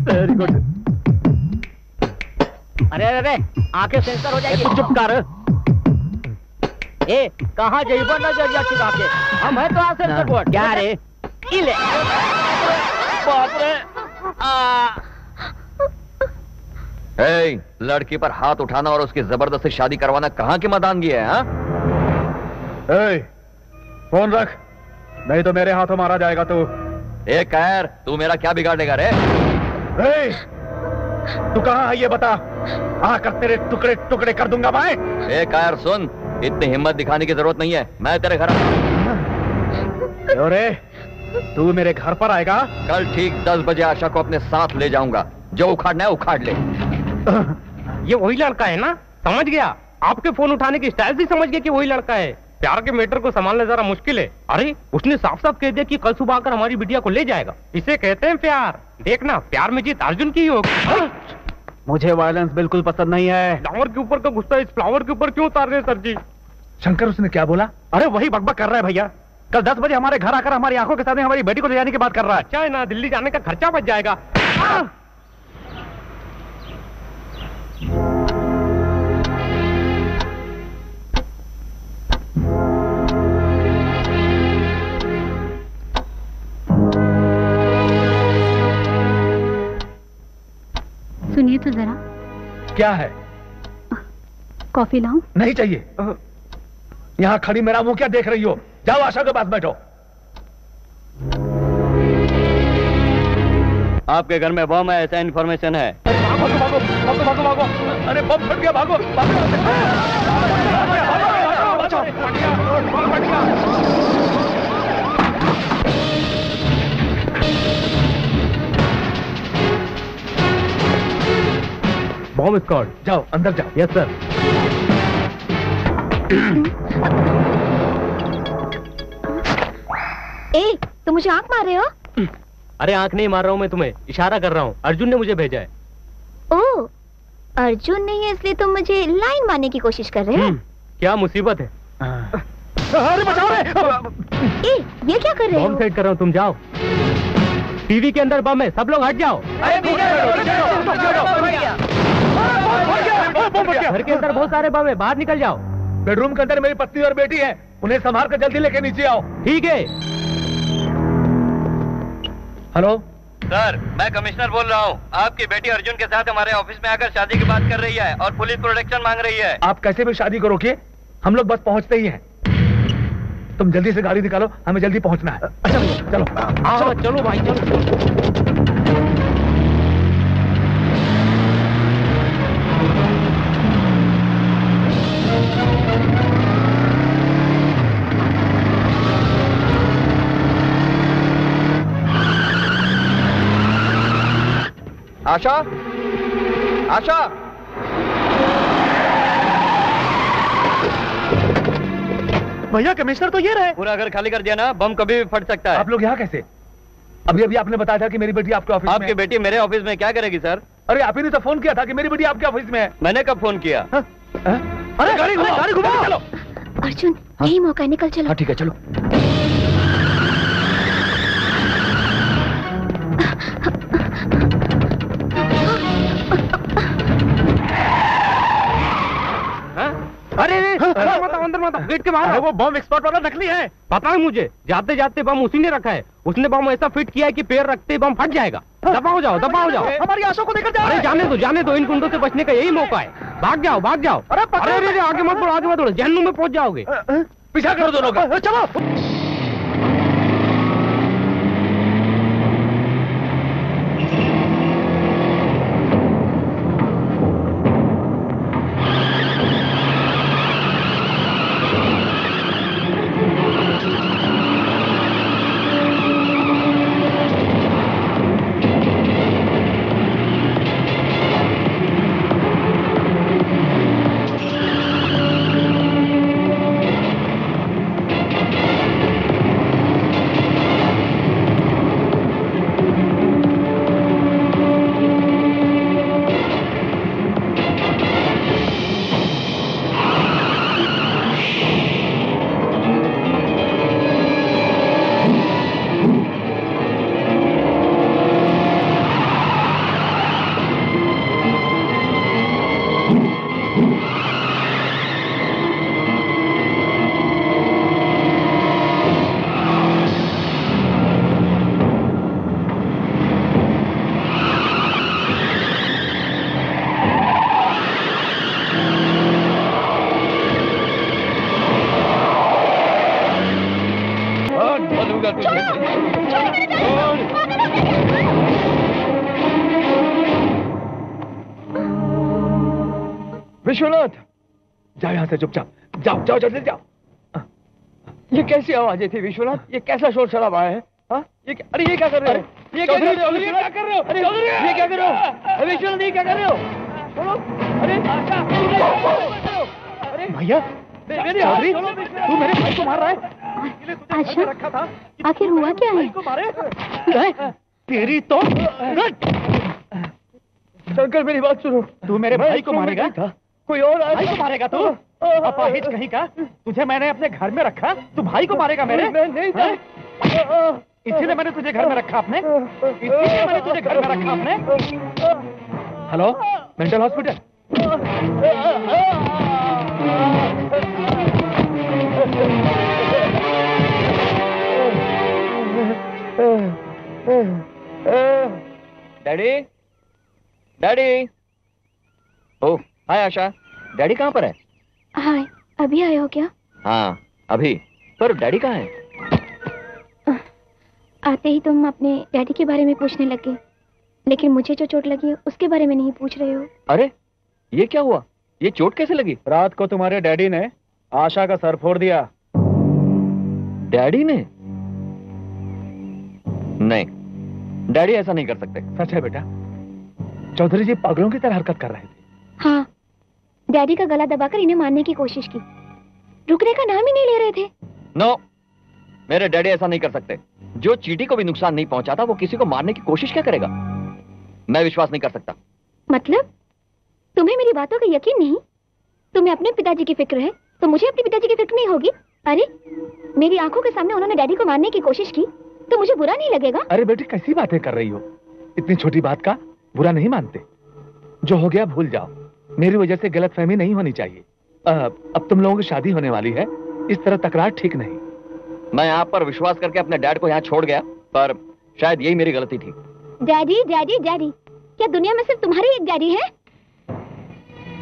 Very good. अरे अरे आंखें सेंसर हो जाएगी। चुप कर। ए कहाँ जाइबो ना जरिया चुका के, हम है तो आ सेंसर बोर्ड। क्या रे इले, बाप रे। ए, लड़की पर हाथ उठाना और उसकी जबरदस्ती शादी करवाना कहाँ की मर्दानगी है? हाँ? फोन रख, नहीं तो मेरे हाथों मारा जाएगा तू। ए कैर, तू मेरा क्या बिगाड़ेगा रे? तू कहाँ है ये बता, आकर तेरे टुकड़े टुकड़े कर दूंगा मैं। ए कैर सुन, इतनी हिम्मत दिखाने की जरूरत नहीं है, मैं तेरे घर। अरे तू मेरे घर पर आएगा? कल ठीक 10 बजे आशा को अपने साथ ले जाऊंगा, जो उखाड़ना है उखाड़ ले। ये वही लड़का है ना? समझ गया, आपके फोन उठाने की स्टाइल से समझ गया कि वही लड़का है। प्यार के मैटर को संभालना जरा मुश्किल है। अरे उसने साफ साफ कह दिया कि कल सुबह आकर हमारी बिटिया को ले जाएगा। इसे कहते हैं प्यार। देखना प्यार में जीत अर्जुन की होगी। मुझे वायलेंस बिल्कुल पसंद नहीं है। फ्लावर के ऊपर का गुस्सा इस फ्लावर के ऊपर क्यों उतार रहे सर जी? शंकर उसने क्या बोला? अरे वही बकबक कर रहा है भैया। कल 10 बजे हमारे घर आकर हमारी आंखों के सामने हमारी बेटी को ले जाने की बात कर रहा है। अच्छा है ना, दिल्ली जाने का खर्चा बच जाएगा। सुनिए तो जरा। क्या है? कॉफी लाऊं? नहीं चाहिए। यहाँ खड़ी मेरा मुंह क्या देख रही हो? जाओ आशा के पास बैठो। आपके घर में बम है, ऐसा इन्फॉर्मेशन है। भागो भागो भागो भागो भागो। अरे बम फट गया, भागो बॉम्ब स्क्वाड जाओ, अंदर जाओ। Yes sir. ए, तुम मुझे आंख मार रहे हो? अरे आंख नहीं मार रहा हूँ मैं तुम्हें, इशारा कर रहा हूँ। अर्जुन ने मुझे भेजा है। ओह, अर्जुन नहीं है इसलिए तुम मुझे लाइन मारने की कोशिश कर रहे हो? क्या मुसीबत है। अरे बचाओ रे। ए, ये क्या कर रहे हो? बॉम्ब सेट कर रहा हूँ, तुम जाओ। टीवी के अंदर बम है, सब लोग हट जाओ। घर के अंदर बहुत सारे बम है, बाहर निकल जाओ। बेडरूम के अंदर मेरी पत्नी और बेटी है, उन्हें संभाल कर जल्दी लेके नीचे आओ। ठीक है। हेलो सर, मैं कमिश्नर बोल रहा हूँ। आपकी बेटी अर्जुन के साथ हमारे ऑफिस में आकर शादी की बात कर रही है और पुलिस प्रोटेक्शन मांग रही है। आप कैसे भी शादी को रोकिए, हम लोग बस पहुंचते ही हैं। तुम जल्दी से गाड़ी निकालो, हमें जल्दी पहुंचना है। अच्छा चलो चलो चलो भाई चलो। आशा, आशा, भैया कमिश्नर तो ये रहे। पूरा घर खाली कर दिया ना, बम कभी भी फट सकता है। आप लोग यहाँ कैसे? अभी अभी आपने बताया था कि मेरी बेटी आपके ऑफिस में। आपकी बेटी मेरे ऑफिस में क्या करेगी सर? अरे आप ही ने तो फोन किया था कि मेरी बेटी आपके ऑफिस में है। मैंने कब फोन किया? अरे गाड़ी घुमाओ। चलो अर्जुन, यही मौका है, निकल चलो। हाँ ठीक है चलो। अरे अंदर मत, गेट के बाहर। वो बम एक्सपर्ट वाला नकली है। पता है मुझे, जाते जाते बम उसी ने रखा है। उसने बम ऐसा फिट किया है कि पैर रखते बम फट जाएगा। दबाओ जाओ, दबाओ जाओ। हमारी आशा को लेकर जा रहे अरे जाने दो, इन गुंडों से बचने का यही मौका है। भाग जाओ, भाग जाओ। अरे आगे मत बढ़ो, आगे मत बढ़ो, जहन्नुम में पहुंच जाओगे। पीछा करो दोनों का। चलो। विश्वनाथ, जाओ यहाँ से चुपचाप। जाओ जाओ जल्दी जाओ। ये कैसी आवाजें थी विश्वनाथ? ये कैसा शोर शराबा है? अरे ये क्या कर रहे हो? ये क्या कर रहे हो? ये क्या कर रहे हो? अरे ये क्या कर रहे हो? विश्वनाथ ये क्या कर रहे हो? अरे भैया, चौधरी, तू मेरे भाई को मार रहा है? अच्छा, रखा था। आखिर हुआ क्या है? तेरी तो शंकर मेरी बात सुनो। तू मेरे भाई को मारेगा? कोई और भाई को मारेगा तू? अपाहिज कहीं का? तुझे मैंने अपने घर में रखा, तू भाई को मारेगा मेरे? नहीं था। इसीलिए मैंने तुझे घर में रखा अपने? इसीलिए मैंने तुझे घर में रखा अपने? Hello, mental hospital? Daddy, daddy. Oh, hi Asha. Daddy कहाँ पर है? हाय, अभी आए हो क्या? हाँ अभी। पर डैडी कहाँ है? आते ही तुम अपने डैडी के बारे में पूछने लगे, लेकिन मुझे जो चोट लगी उसके बारे में नहीं पूछ रहे हो। अरे ये क्या हुआ? ये चोट कैसे लगी? रात को तुम्हारे डैडी ने आशा का सर फोड़ दिया। डैडी ने? नहीं, डैडी ऐसा नहीं कर सकते। सच है बेटा, चौधरी जी पागलों की तरह हरकत कर रहे थे। हाँ, डैडी का गला दबाकर इन्हें मारने की कोशिश की, रुकने का नाम ही नहीं ले रहे थे। नो, मेरे डैडी ऐसा नहीं कर सकते। जो चींटी को भी नुकसान नहीं पहुंचाता वो किसी को मारने की कोशिश क्या करेगा? मैं विश्वास नहीं कर सकता। मतलब तुम्हें मेरी बातों का यकीन नहीं? तुम्हें अपने पिताजी की फिक्र है तो मुझे अपने पिताजी की फिक्र नहीं होगी? अरे मेरी आंखों के सामने उन्होंने डैडी को मारने की कोशिश की तो मुझे बुरा नहीं लगेगा? अरे बेटी, कैसी बातें कर रही हो? इतनी छोटी बात का बुरा नहीं मानते। जो हो गया भूल जाओ। मेरी वजह से गलतफहमी नहीं होनी चाहिए। अब तुम लोगों की शादी होने वाली है, इस तरह तकरार ठीक नहीं। मैं आप पर विश्वास करके अपने डैड को यहाँ छोड़ गया, पर शायद यही मेरी गलती थी। डैडी डैडी डैडी, क्या दुनिया में सिर्फ तुम्हारे एक डैडी हैं?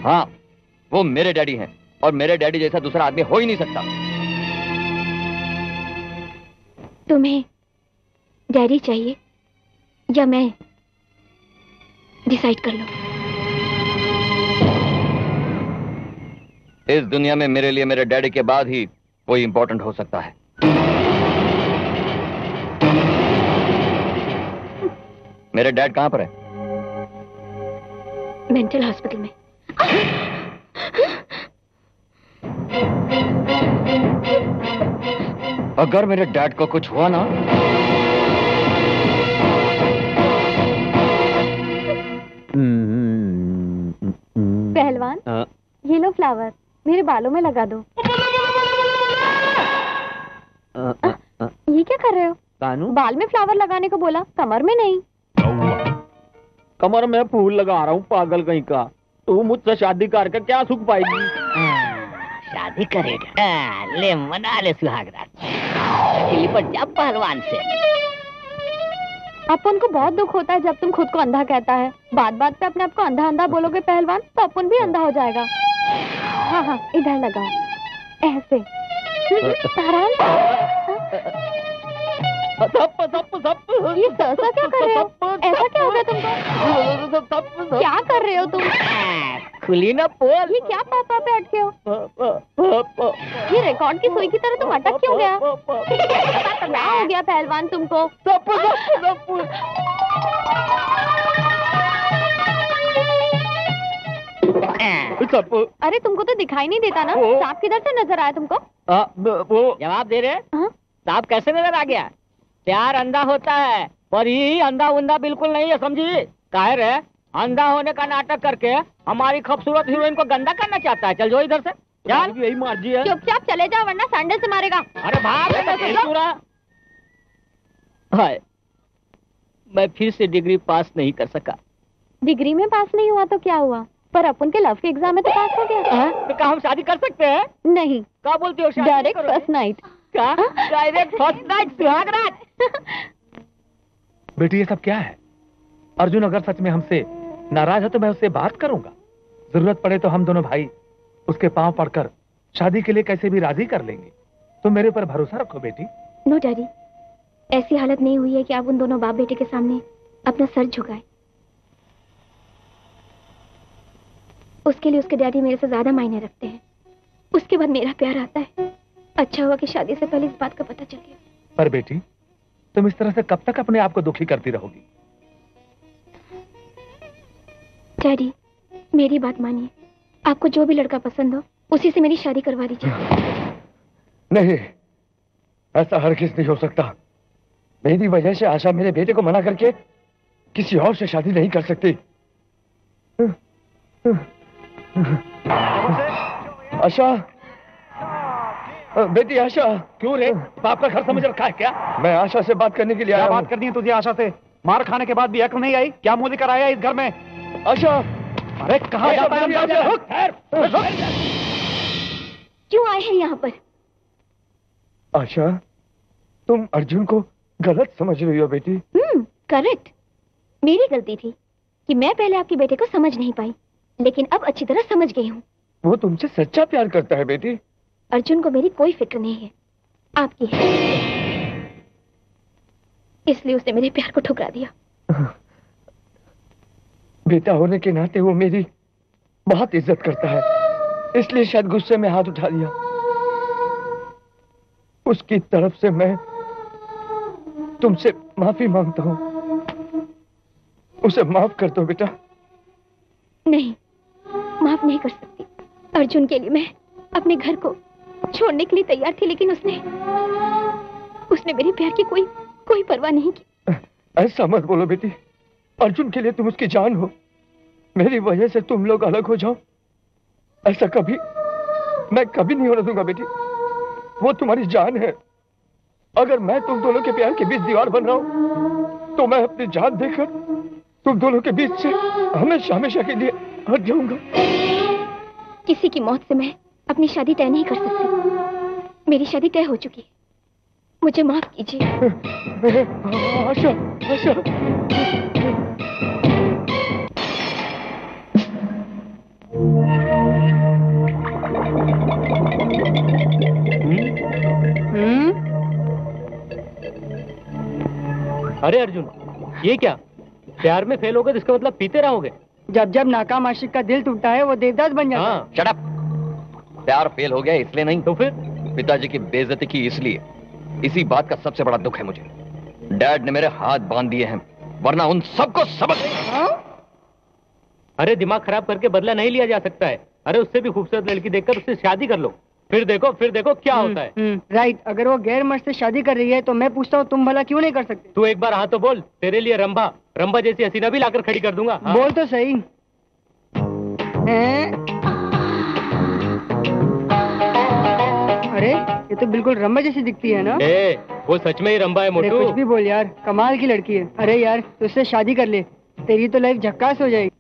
हाँ, वो मेरे डैडी हैं और मेरे डैडी जैसा दूसरा आदमी हो ही नहीं सकता। तुम्हें डैडी चाहिए या मैं? डिसाइड कर लो। इस दुनिया में मेरे लिए मेरे डैडी के बाद ही कोई इंपॉर्टेंट हो सकता है। मेरे डैड कहां पर है? मेंटल हॉस्पिटल में। अगर मेरे डैड को कुछ हुआ ना, पहलवान, ये लो फ्लावर, मेरे बालों में लगा दो। ये क्या कर रहे हो? कानू? बाल में फ्लावर लगाने को बोला, कमर में नहीं। कमर में फूल लगा रहा हूँ, पागल कहीं का। तू मुझसे शादी करके क्या सुख पाएगी? शादी करेगा? ले मना ले सुहागरात, लिपट जा पहलवान से। अपन को बहुत दुख होता है जब तुम खुद को अंधा कहता है। बात बात पे अपने आप को अंधा अंधा बोलोगे पहलवान, तो अपन भी अंधा हो जाएगा। हाँ हाँ, इधर लगाओ, ऐसे आराम से। ये ऐसा क्या कर रहे हो? ऐसा क्या हो गया तुमको? क्या कर रहे हो तुम? खुली ना पोल। ये क्या पापा पे अटके हो? ये रिकॉर्ड की सुई की तरह तुम अटक क्यों गया? क्या हो गया पहलवान तुमको? अरे तुमको तो दिखाई नहीं देता ना? सांप किधर से नजर आया तुमको? वो जवाब दे रहे? सांप कैसे नजर आ गया? प्यार अंधा होता है, पर ये अंधा उंधा बिल्कुल नहीं है, समझी? काहे रे? अंधा होने का नाटक करके हमारी खूबसूरत हीरोइन को गंदा करना चाहता है। चल जो इधर से, चल। यही मर्जी है। चुपचाप चले जाओ वरना सैंडल से मारेगा। अरे भाग पूरा। हाय, मैं फिर से डिग्री पास नहीं कर सका। डिग्री में पास नहीं हुआ तो क्या हुआ, पर अपन के लव के एग्जाम में तो पास हो गया। तो क्या हम शादी कर सकते हैं? नहीं। क्या बोलती हो? Direct first night. क्या? Direct first night? सुहागरात? बेटी ये सब क्या है? अर्जुन अगर सच में हमसे नाराज है तो मैं उससे बात करूंगा। जरूरत पड़े तो हम दोनों भाई उसके पांव पड़कर शादी के लिए कैसे भी राजी कर लेंगे। तुम मेरे पर भरोसा रखो बेटी। नो डैडी, ऐसी हालत नहीं हुई है कि आप उन दोनों बाप बेटे के सामने अपना सर झुकाए। उसके लिए उसके डैडी मेरे से ज्यादा मायने रखते हैं। उसके बाद मेरा प्यार आता है। अच्छा हुआ कि शादी से पहले इस बात का पता चल गया। पर बेटी तुम इस तरह से कब तक अपने आप को दुखी करती रहोगी? डैडी मेरी बात मानिए, आपको जो भी लड़का पसंद हो उसी से मेरी शादी करवा दीजिए। नहीं, ऐसा हरगिज़ नहीं हो सकता। मेरी वजह से आशा मेरे बेटे को मना करके किसी और से शादी नहीं कर सकती। आशा, बेटी आशा। क्यों रे? बाप का घर समझ रखा है क्या? मैं आशा से बात करने के लिए आया हूं। बात करनी है तुझे आशा से? मार खाने के बाद भी अक्ल नहीं आई? क्या मुंह लेकर आया इस घर में? आशा, अरे कहाँ जाता है? क्यों आए हैं यहाँ पर? आशा, तुम अर्जुन को गलत समझ रही हो बेटी। करेक्ट। मेरी गलती थी कि मैं पहले आपके बेटे को समझ नहीं पाई, लेकिन अब अच्छी तरह समझ गई हूँ। वो तुमसे सच्चा प्यार करता है बेटी। अर्जुन को मेरी कोई फिक्र नहीं है, आपकी है। इसलिए उसने मेरे प्यार को ठुकरा दिया। बेटा होने के नाते वो मेरी बहुत इज्जत करता है, इसलिए शायद गुस्से में हाथ उठा लिया। उसकी तरफ से मैं तुमसे माफी मांगता हूँ। उसे माफ कर दो बेटा। नहीं, माफ नहीं कर सकती। अर्जुन के लिए मैं अपने घर को छोड़ने के लिए तैयार थी, लेकिन उसने मेरे प्यार की कोई परवाह नहीं की। ऐसा मत बोलो बेटी। अर्जुन के लिए तुम उसकी जान हो। मेरी वजह से तुम लोग अलग हो जाओ, ऐसा मैं कभी नहीं होने दूंगा बेटी। वो तुम्हारी जान है। अगर मैं तुम दोनों के प्यार के बीच दीवार बन रहा हूं तो मैं अपनी जान देकर तुम दोनों के बीच से हमेशा हमेशा के लिए हट जाऊंगा। किसी की मौत से मैं अपनी शादी तय नहीं कर सकती। मेरी शादी तय हो चुकी है, मुझे माफ कीजिए। आशा, आशा। अरे अर्जुन, ये क्या? प्यार में फेल हो गए तो इसका मतलब पीते रहोगे? जब जब नाकाम आशिक का दिल टूटता है वो देवदास बन जाता है। Shut up. प्यार फेल हो गया इसलिए नहीं तो फिर? पिताजी की बेइज्जती की इसलिए। इसी बात का सबसे बड़ा दुख है मुझे। डैड ने मेरे हाथ बांध दिए हैं, वरना उन सबको सबक। अरे दिमाग खराब करके बदला नहीं लिया जा सकता है। अरे उससे भी खूबसूरत लड़की देखकर उससे शादी कर लो, फिर देखो क्या होता है। राइट। अगर वो गैर मर्द से शादी कर रही है तो मैं पूछता हूँ तुम भला क्यों नहीं कर सकते? तू एक बार हाँ तो बोल। तेरे लिए रंभा रंबा जैसी हसीना भी लाकर खड़ी कर दूंगा। हाँ? बोल तो सही। अरे ये तो बिल्कुल रंबा जैसी दिखती है ना। वो सच में ही रंबा है मोटू। कुछ भी बोल यार, कमाल की लड़की है। अरे यार तुझसे शादी कर ले, तेरी तो लाइफ झक्कास हो जाएगी।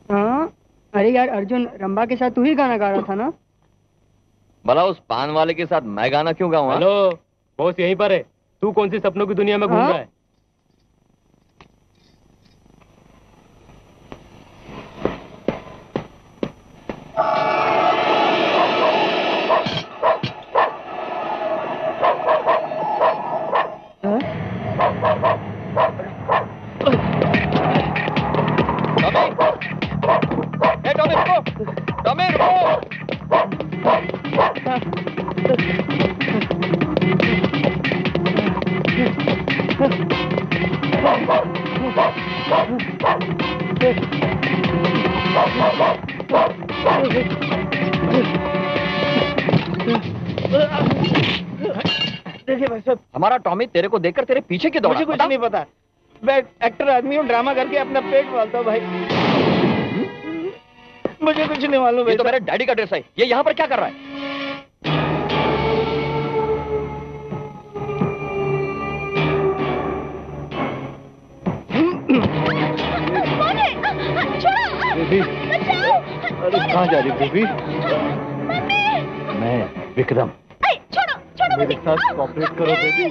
हाँ अरे यार अर्जुन, रंबा के साथ तू ही गाना गा रहा था ना। भला उस पान वाले के साथ मैं गाना क्यों गाऊं? हेलो बॉस यहीं पर है। तू कौन सी सपनों की दुनिया में घूम रहा है? हमारा टॉमी तेरे को देखकर तेरे पीछे क्यों दौड़ा? मुझे कुछ नहीं पता। मैं एक्टर आदमी हूँ, ड्रामा करके अपना पेट पालता हूँ भाई। मुझे कुछ नहीं मालूम। ये तो मेरे डैडी का ड्रेस है। ये यहाँ पर क्या कर रहा है? बेबी, अरे कहाँ जा रही बेबी? मैं विक्रम। मेरे साथ कोऑपरेट करो बेबी।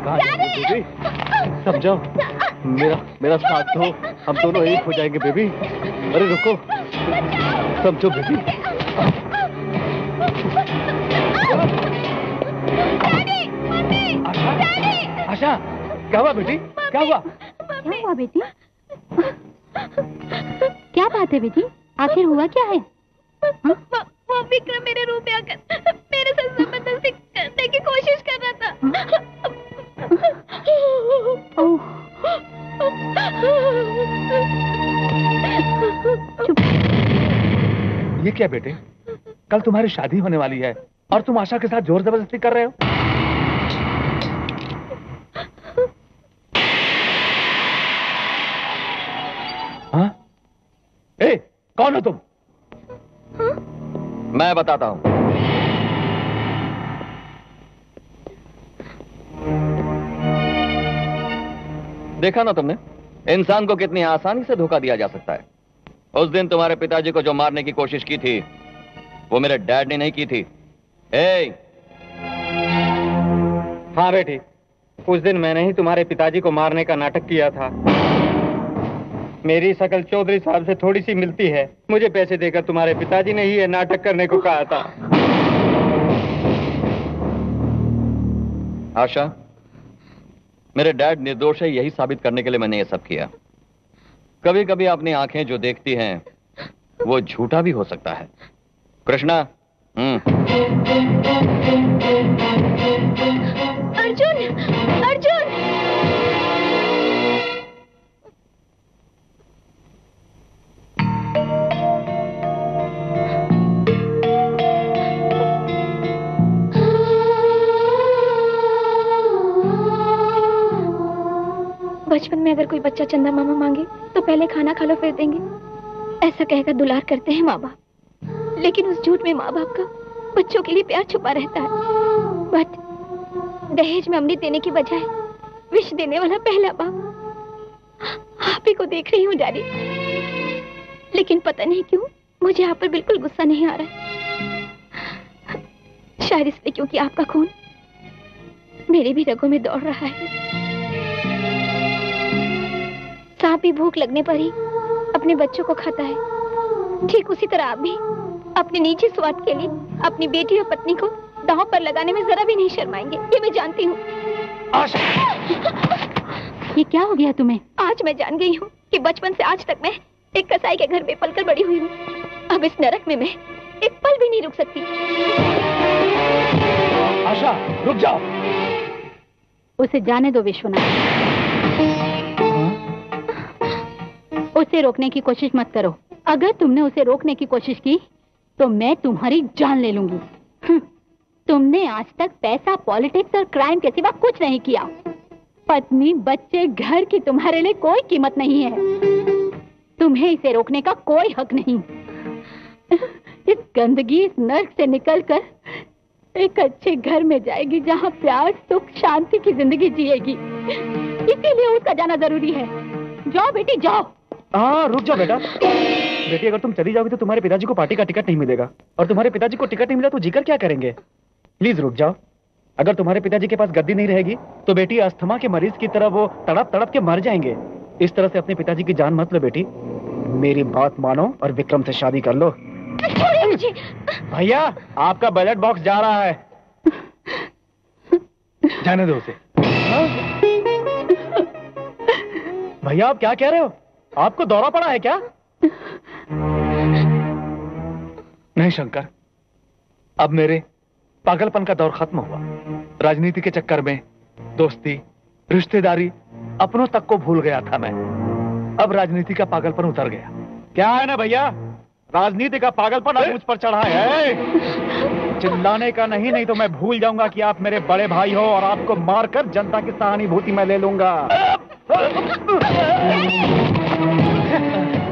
कहाँ जा रही बेबी? समझो, मेरा साथ दो, हम दोनों एक हो जाएंगे बेबी। अरे रुको, समझो बेबी। आशा, क्या हुआ बेटी? क्या हुआ? क्या हुआ बेटी? क्या बात है बेटी? आखिर हुआ क्या है? वो विक्रम मेरे रूम में आकर मेरे साथ जबरदस्ती करने की कोशिश कर रहा था। ये क्या बेटे? कल तुम्हारी शादी होने वाली है और तुम आशा के साथ जोर जबरदस्ती कर रहे हो? हाँ? ए, कौन हो तुम? मैं बताता हूं। देखा ना तुमने, इंसान को कितनी आसानी से धोखा दिया जा सकता है। उस दिन तुम्हारे पिताजी को जो मारने की कोशिश की थी, वो मेरे डैड ने नहीं की थी। हाँ बेटी, उस दिन मैंने ही तुम्हारे पिताजी को मारने का नाटक किया था। मेरी शक्ल चौधरी साहब से थोड़ी सी मिलती है। मुझे पैसे देकर तुम्हारे पिताजी ने ही ये नाटक करने को कहा था। आशा, मेरे डैड निर्दोष है, यही साबित करने के लिए मैंने ये सब किया। कभी कभी अपनी आंखें जो देखती हैं वो झूठा भी हो सकता है। कृष्णा। अर्जुन, अर्जुन! बचपन में अगर कोई बच्चा चंदा मामा मांगे तो पहले खाना खा लो फिर देंगे, ऐसा कहकर दुलार करते हैं माँ बाप। लेकिन उस झूठ में माँ बाप का बच्चों के लिए प्यार छुपा रहता है। बट दहेज में अमृत देने की बजाय विष देने वाला पहला बाप। आप ही को देख रही हूँ डैडी, लेकिन पता नहीं क्यों मुझे आप पर बिल्कुल गुस्सा नहीं आ रहा। शायद इसलिए क्योंकि आपका खून मेरे भी रगों में दौड़ रहा है। सांप भी भूख लगने पर ही अपने बच्चों को खाता है, ठीक उसी तरह आप भी अपने निजी स्वार्थ के लिए अपनी बेटी और पत्नी को दांव पर लगाने में जरा भी नहीं शर्माएंगे, ये मैं जानती हूँ। ये क्या हो गया तुम्हें? आज मैं जान गई हूँ कि बचपन से आज तक मैं एक कसाई के घर में पलकर बड़ी हुई हूँ। अब इस नरक में मैं एक पल भी नहीं रुक सकती। आशा, रुक जाओ। उसे जाने दो विश्वनाथ। उसे रोकने की कोशिश मत करो। अगर तुमने उसे रोकने की कोशिश की तो मैं तुम्हारी जान ले लूंगी। तुमने आज तक पैसा, पॉलिटिक्स और क्राइम के सिवा कुछ नहीं किया। पत्नी, बच्चे, घर की तुम्हारे लिए कोई कीमत नहीं है। तुम्हें इसे रोकने का कोई हक नहीं। इस गंदगी, इस नर्क से निकलकर एक अच्छे घर में जाएगी जहाँ प्यार, सुख, शांति की जिंदगी जिएगी। इसीलिए उसका जाना जरूरी है। जाओ बेटी जाओ। हाँ रुक जाओ बेटा। बेटी अगर तुम चली जाओगी तो तुम्हारे पिताजी को पार्टी का टिकट नहीं मिलेगा, और तुम्हारे पिताजी को टिकट नहीं मिला तो जीकर क्या करेंगे? प्लीज रुक जाओ। अगर तुम्हारे पिताजी के पास गद्दी नहीं रहेगी तो बेटी अस्थमा के मरीज की तरह वो तड़प तड़प के मर जाएंगे। इस तरह से अपने पिताजी की जान मत लो बेटी। मेरी बात मानो और विक्रम से शादी कर लो। भैया आपका बैलेट बॉक्स जा रहा है। जाने दो उसे। भैया आप क्या कह रहे हो? आपको दौरा पड़ा है क्या? नहीं शंकर, अब मेरे पागलपन का दौर खत्म हुआ। राजनीति के चक्कर में दोस्ती, रिश्तेदारी, अपनों तक को भूल गया था मैं। अब राजनीति का पागलपन उतर गया। क्या है ना भैया, राजनीति का पागलपन अब मुझ पर चढ़ा है। चिल्लाने का नहीं तो मैं भूल जाऊंगा कि आप मेरे बड़े भाई हो और आपको मारकर जनता की सहानुभूति मैं ले लूंगा।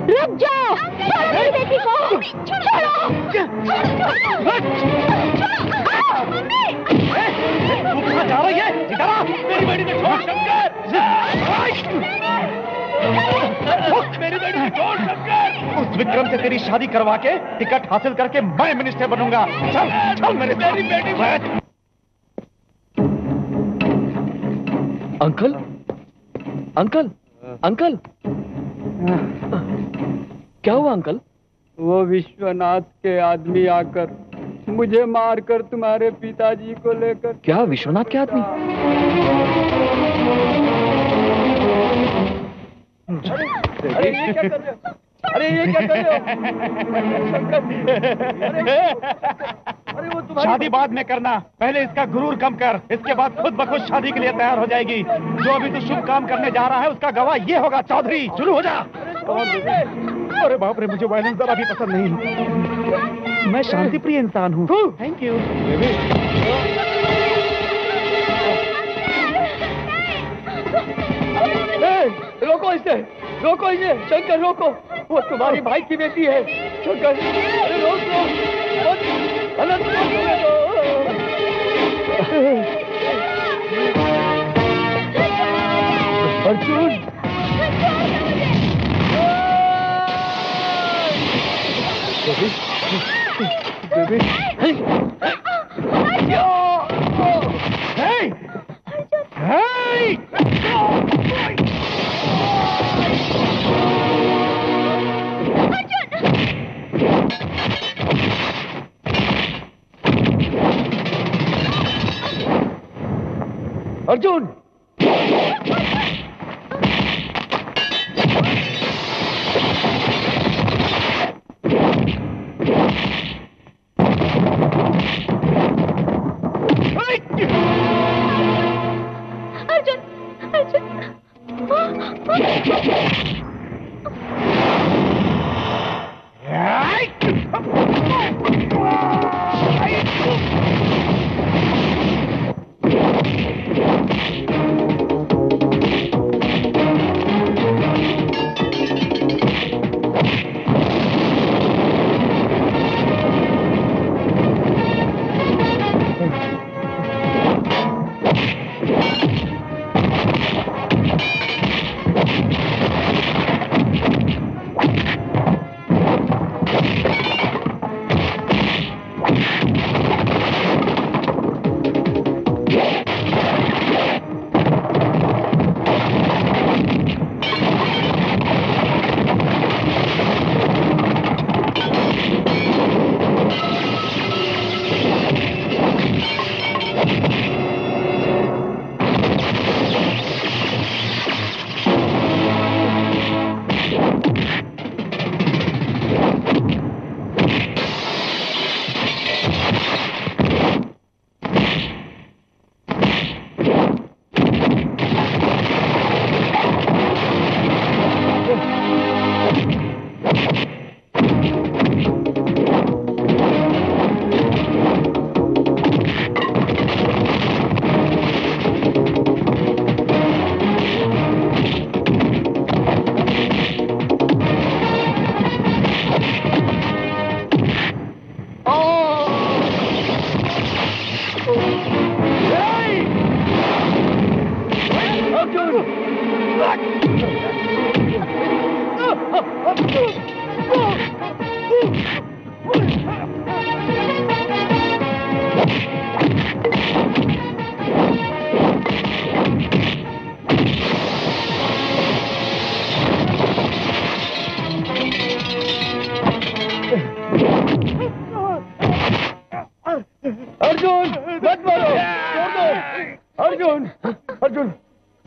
रुक जाओ, मेरी बेटी को छोड़ो। तू कहाँ जा रही है? इधर आ, मेरी बेटी को छोड़ शंकर। मेरी बेटी को छोड़ शंकर। उस विक्रम से तेरी शादी करवा के टिकट हासिल करके मैं मिनिस्टर बनूंगा। चल चल मेरी बेटी। अंकल, अंकल, अंकल, क्या हुआ अंकल? वो विश्वनाथ के आदमी आकर मुझे मारकर तुम्हारे पिताजी को लेकर। क्या विश्वनाथ के आदमी? अरे ये क्या कर रहे हो? अरे ये क्या कर रहे हो? शादी बाद में करना, पहले इसका गुरूर कम कर, इसके बाद खुद ब खुद शादी के लिए तैयार हो जाएगी। जो अभी तू शुभ काम करने जा रहा है उसका गवाह ये होगा। चौधरी शुरू हो जा। अरे बाप रे, मुझे वायलेंस जरा भी पसंद नहीं। मैं शांति प्रिय इंसान हूँ। Thank you. रोको इसे, रोको इसे, शंकर रोको। वो तुम्हारी भाई की बेटी है शंकर। अरे रोको, गलत अर्जुन। बेबी, अर्जुन,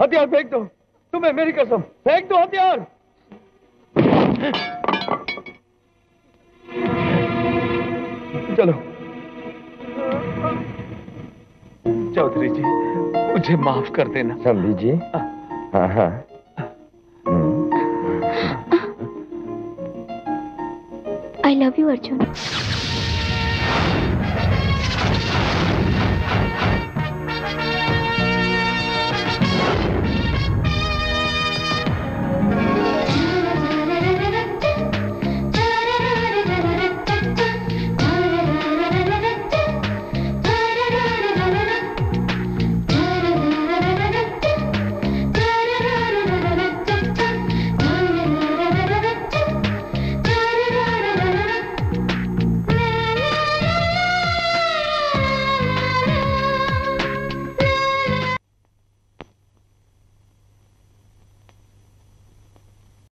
हथियार फेंक दो, तुम्हें मेरी कसम, फेंक दो हथियार। चलो चौधरी जी, मुझे माफ कर देना। समझी जी। हाँ हाँ। I love you, Arjun.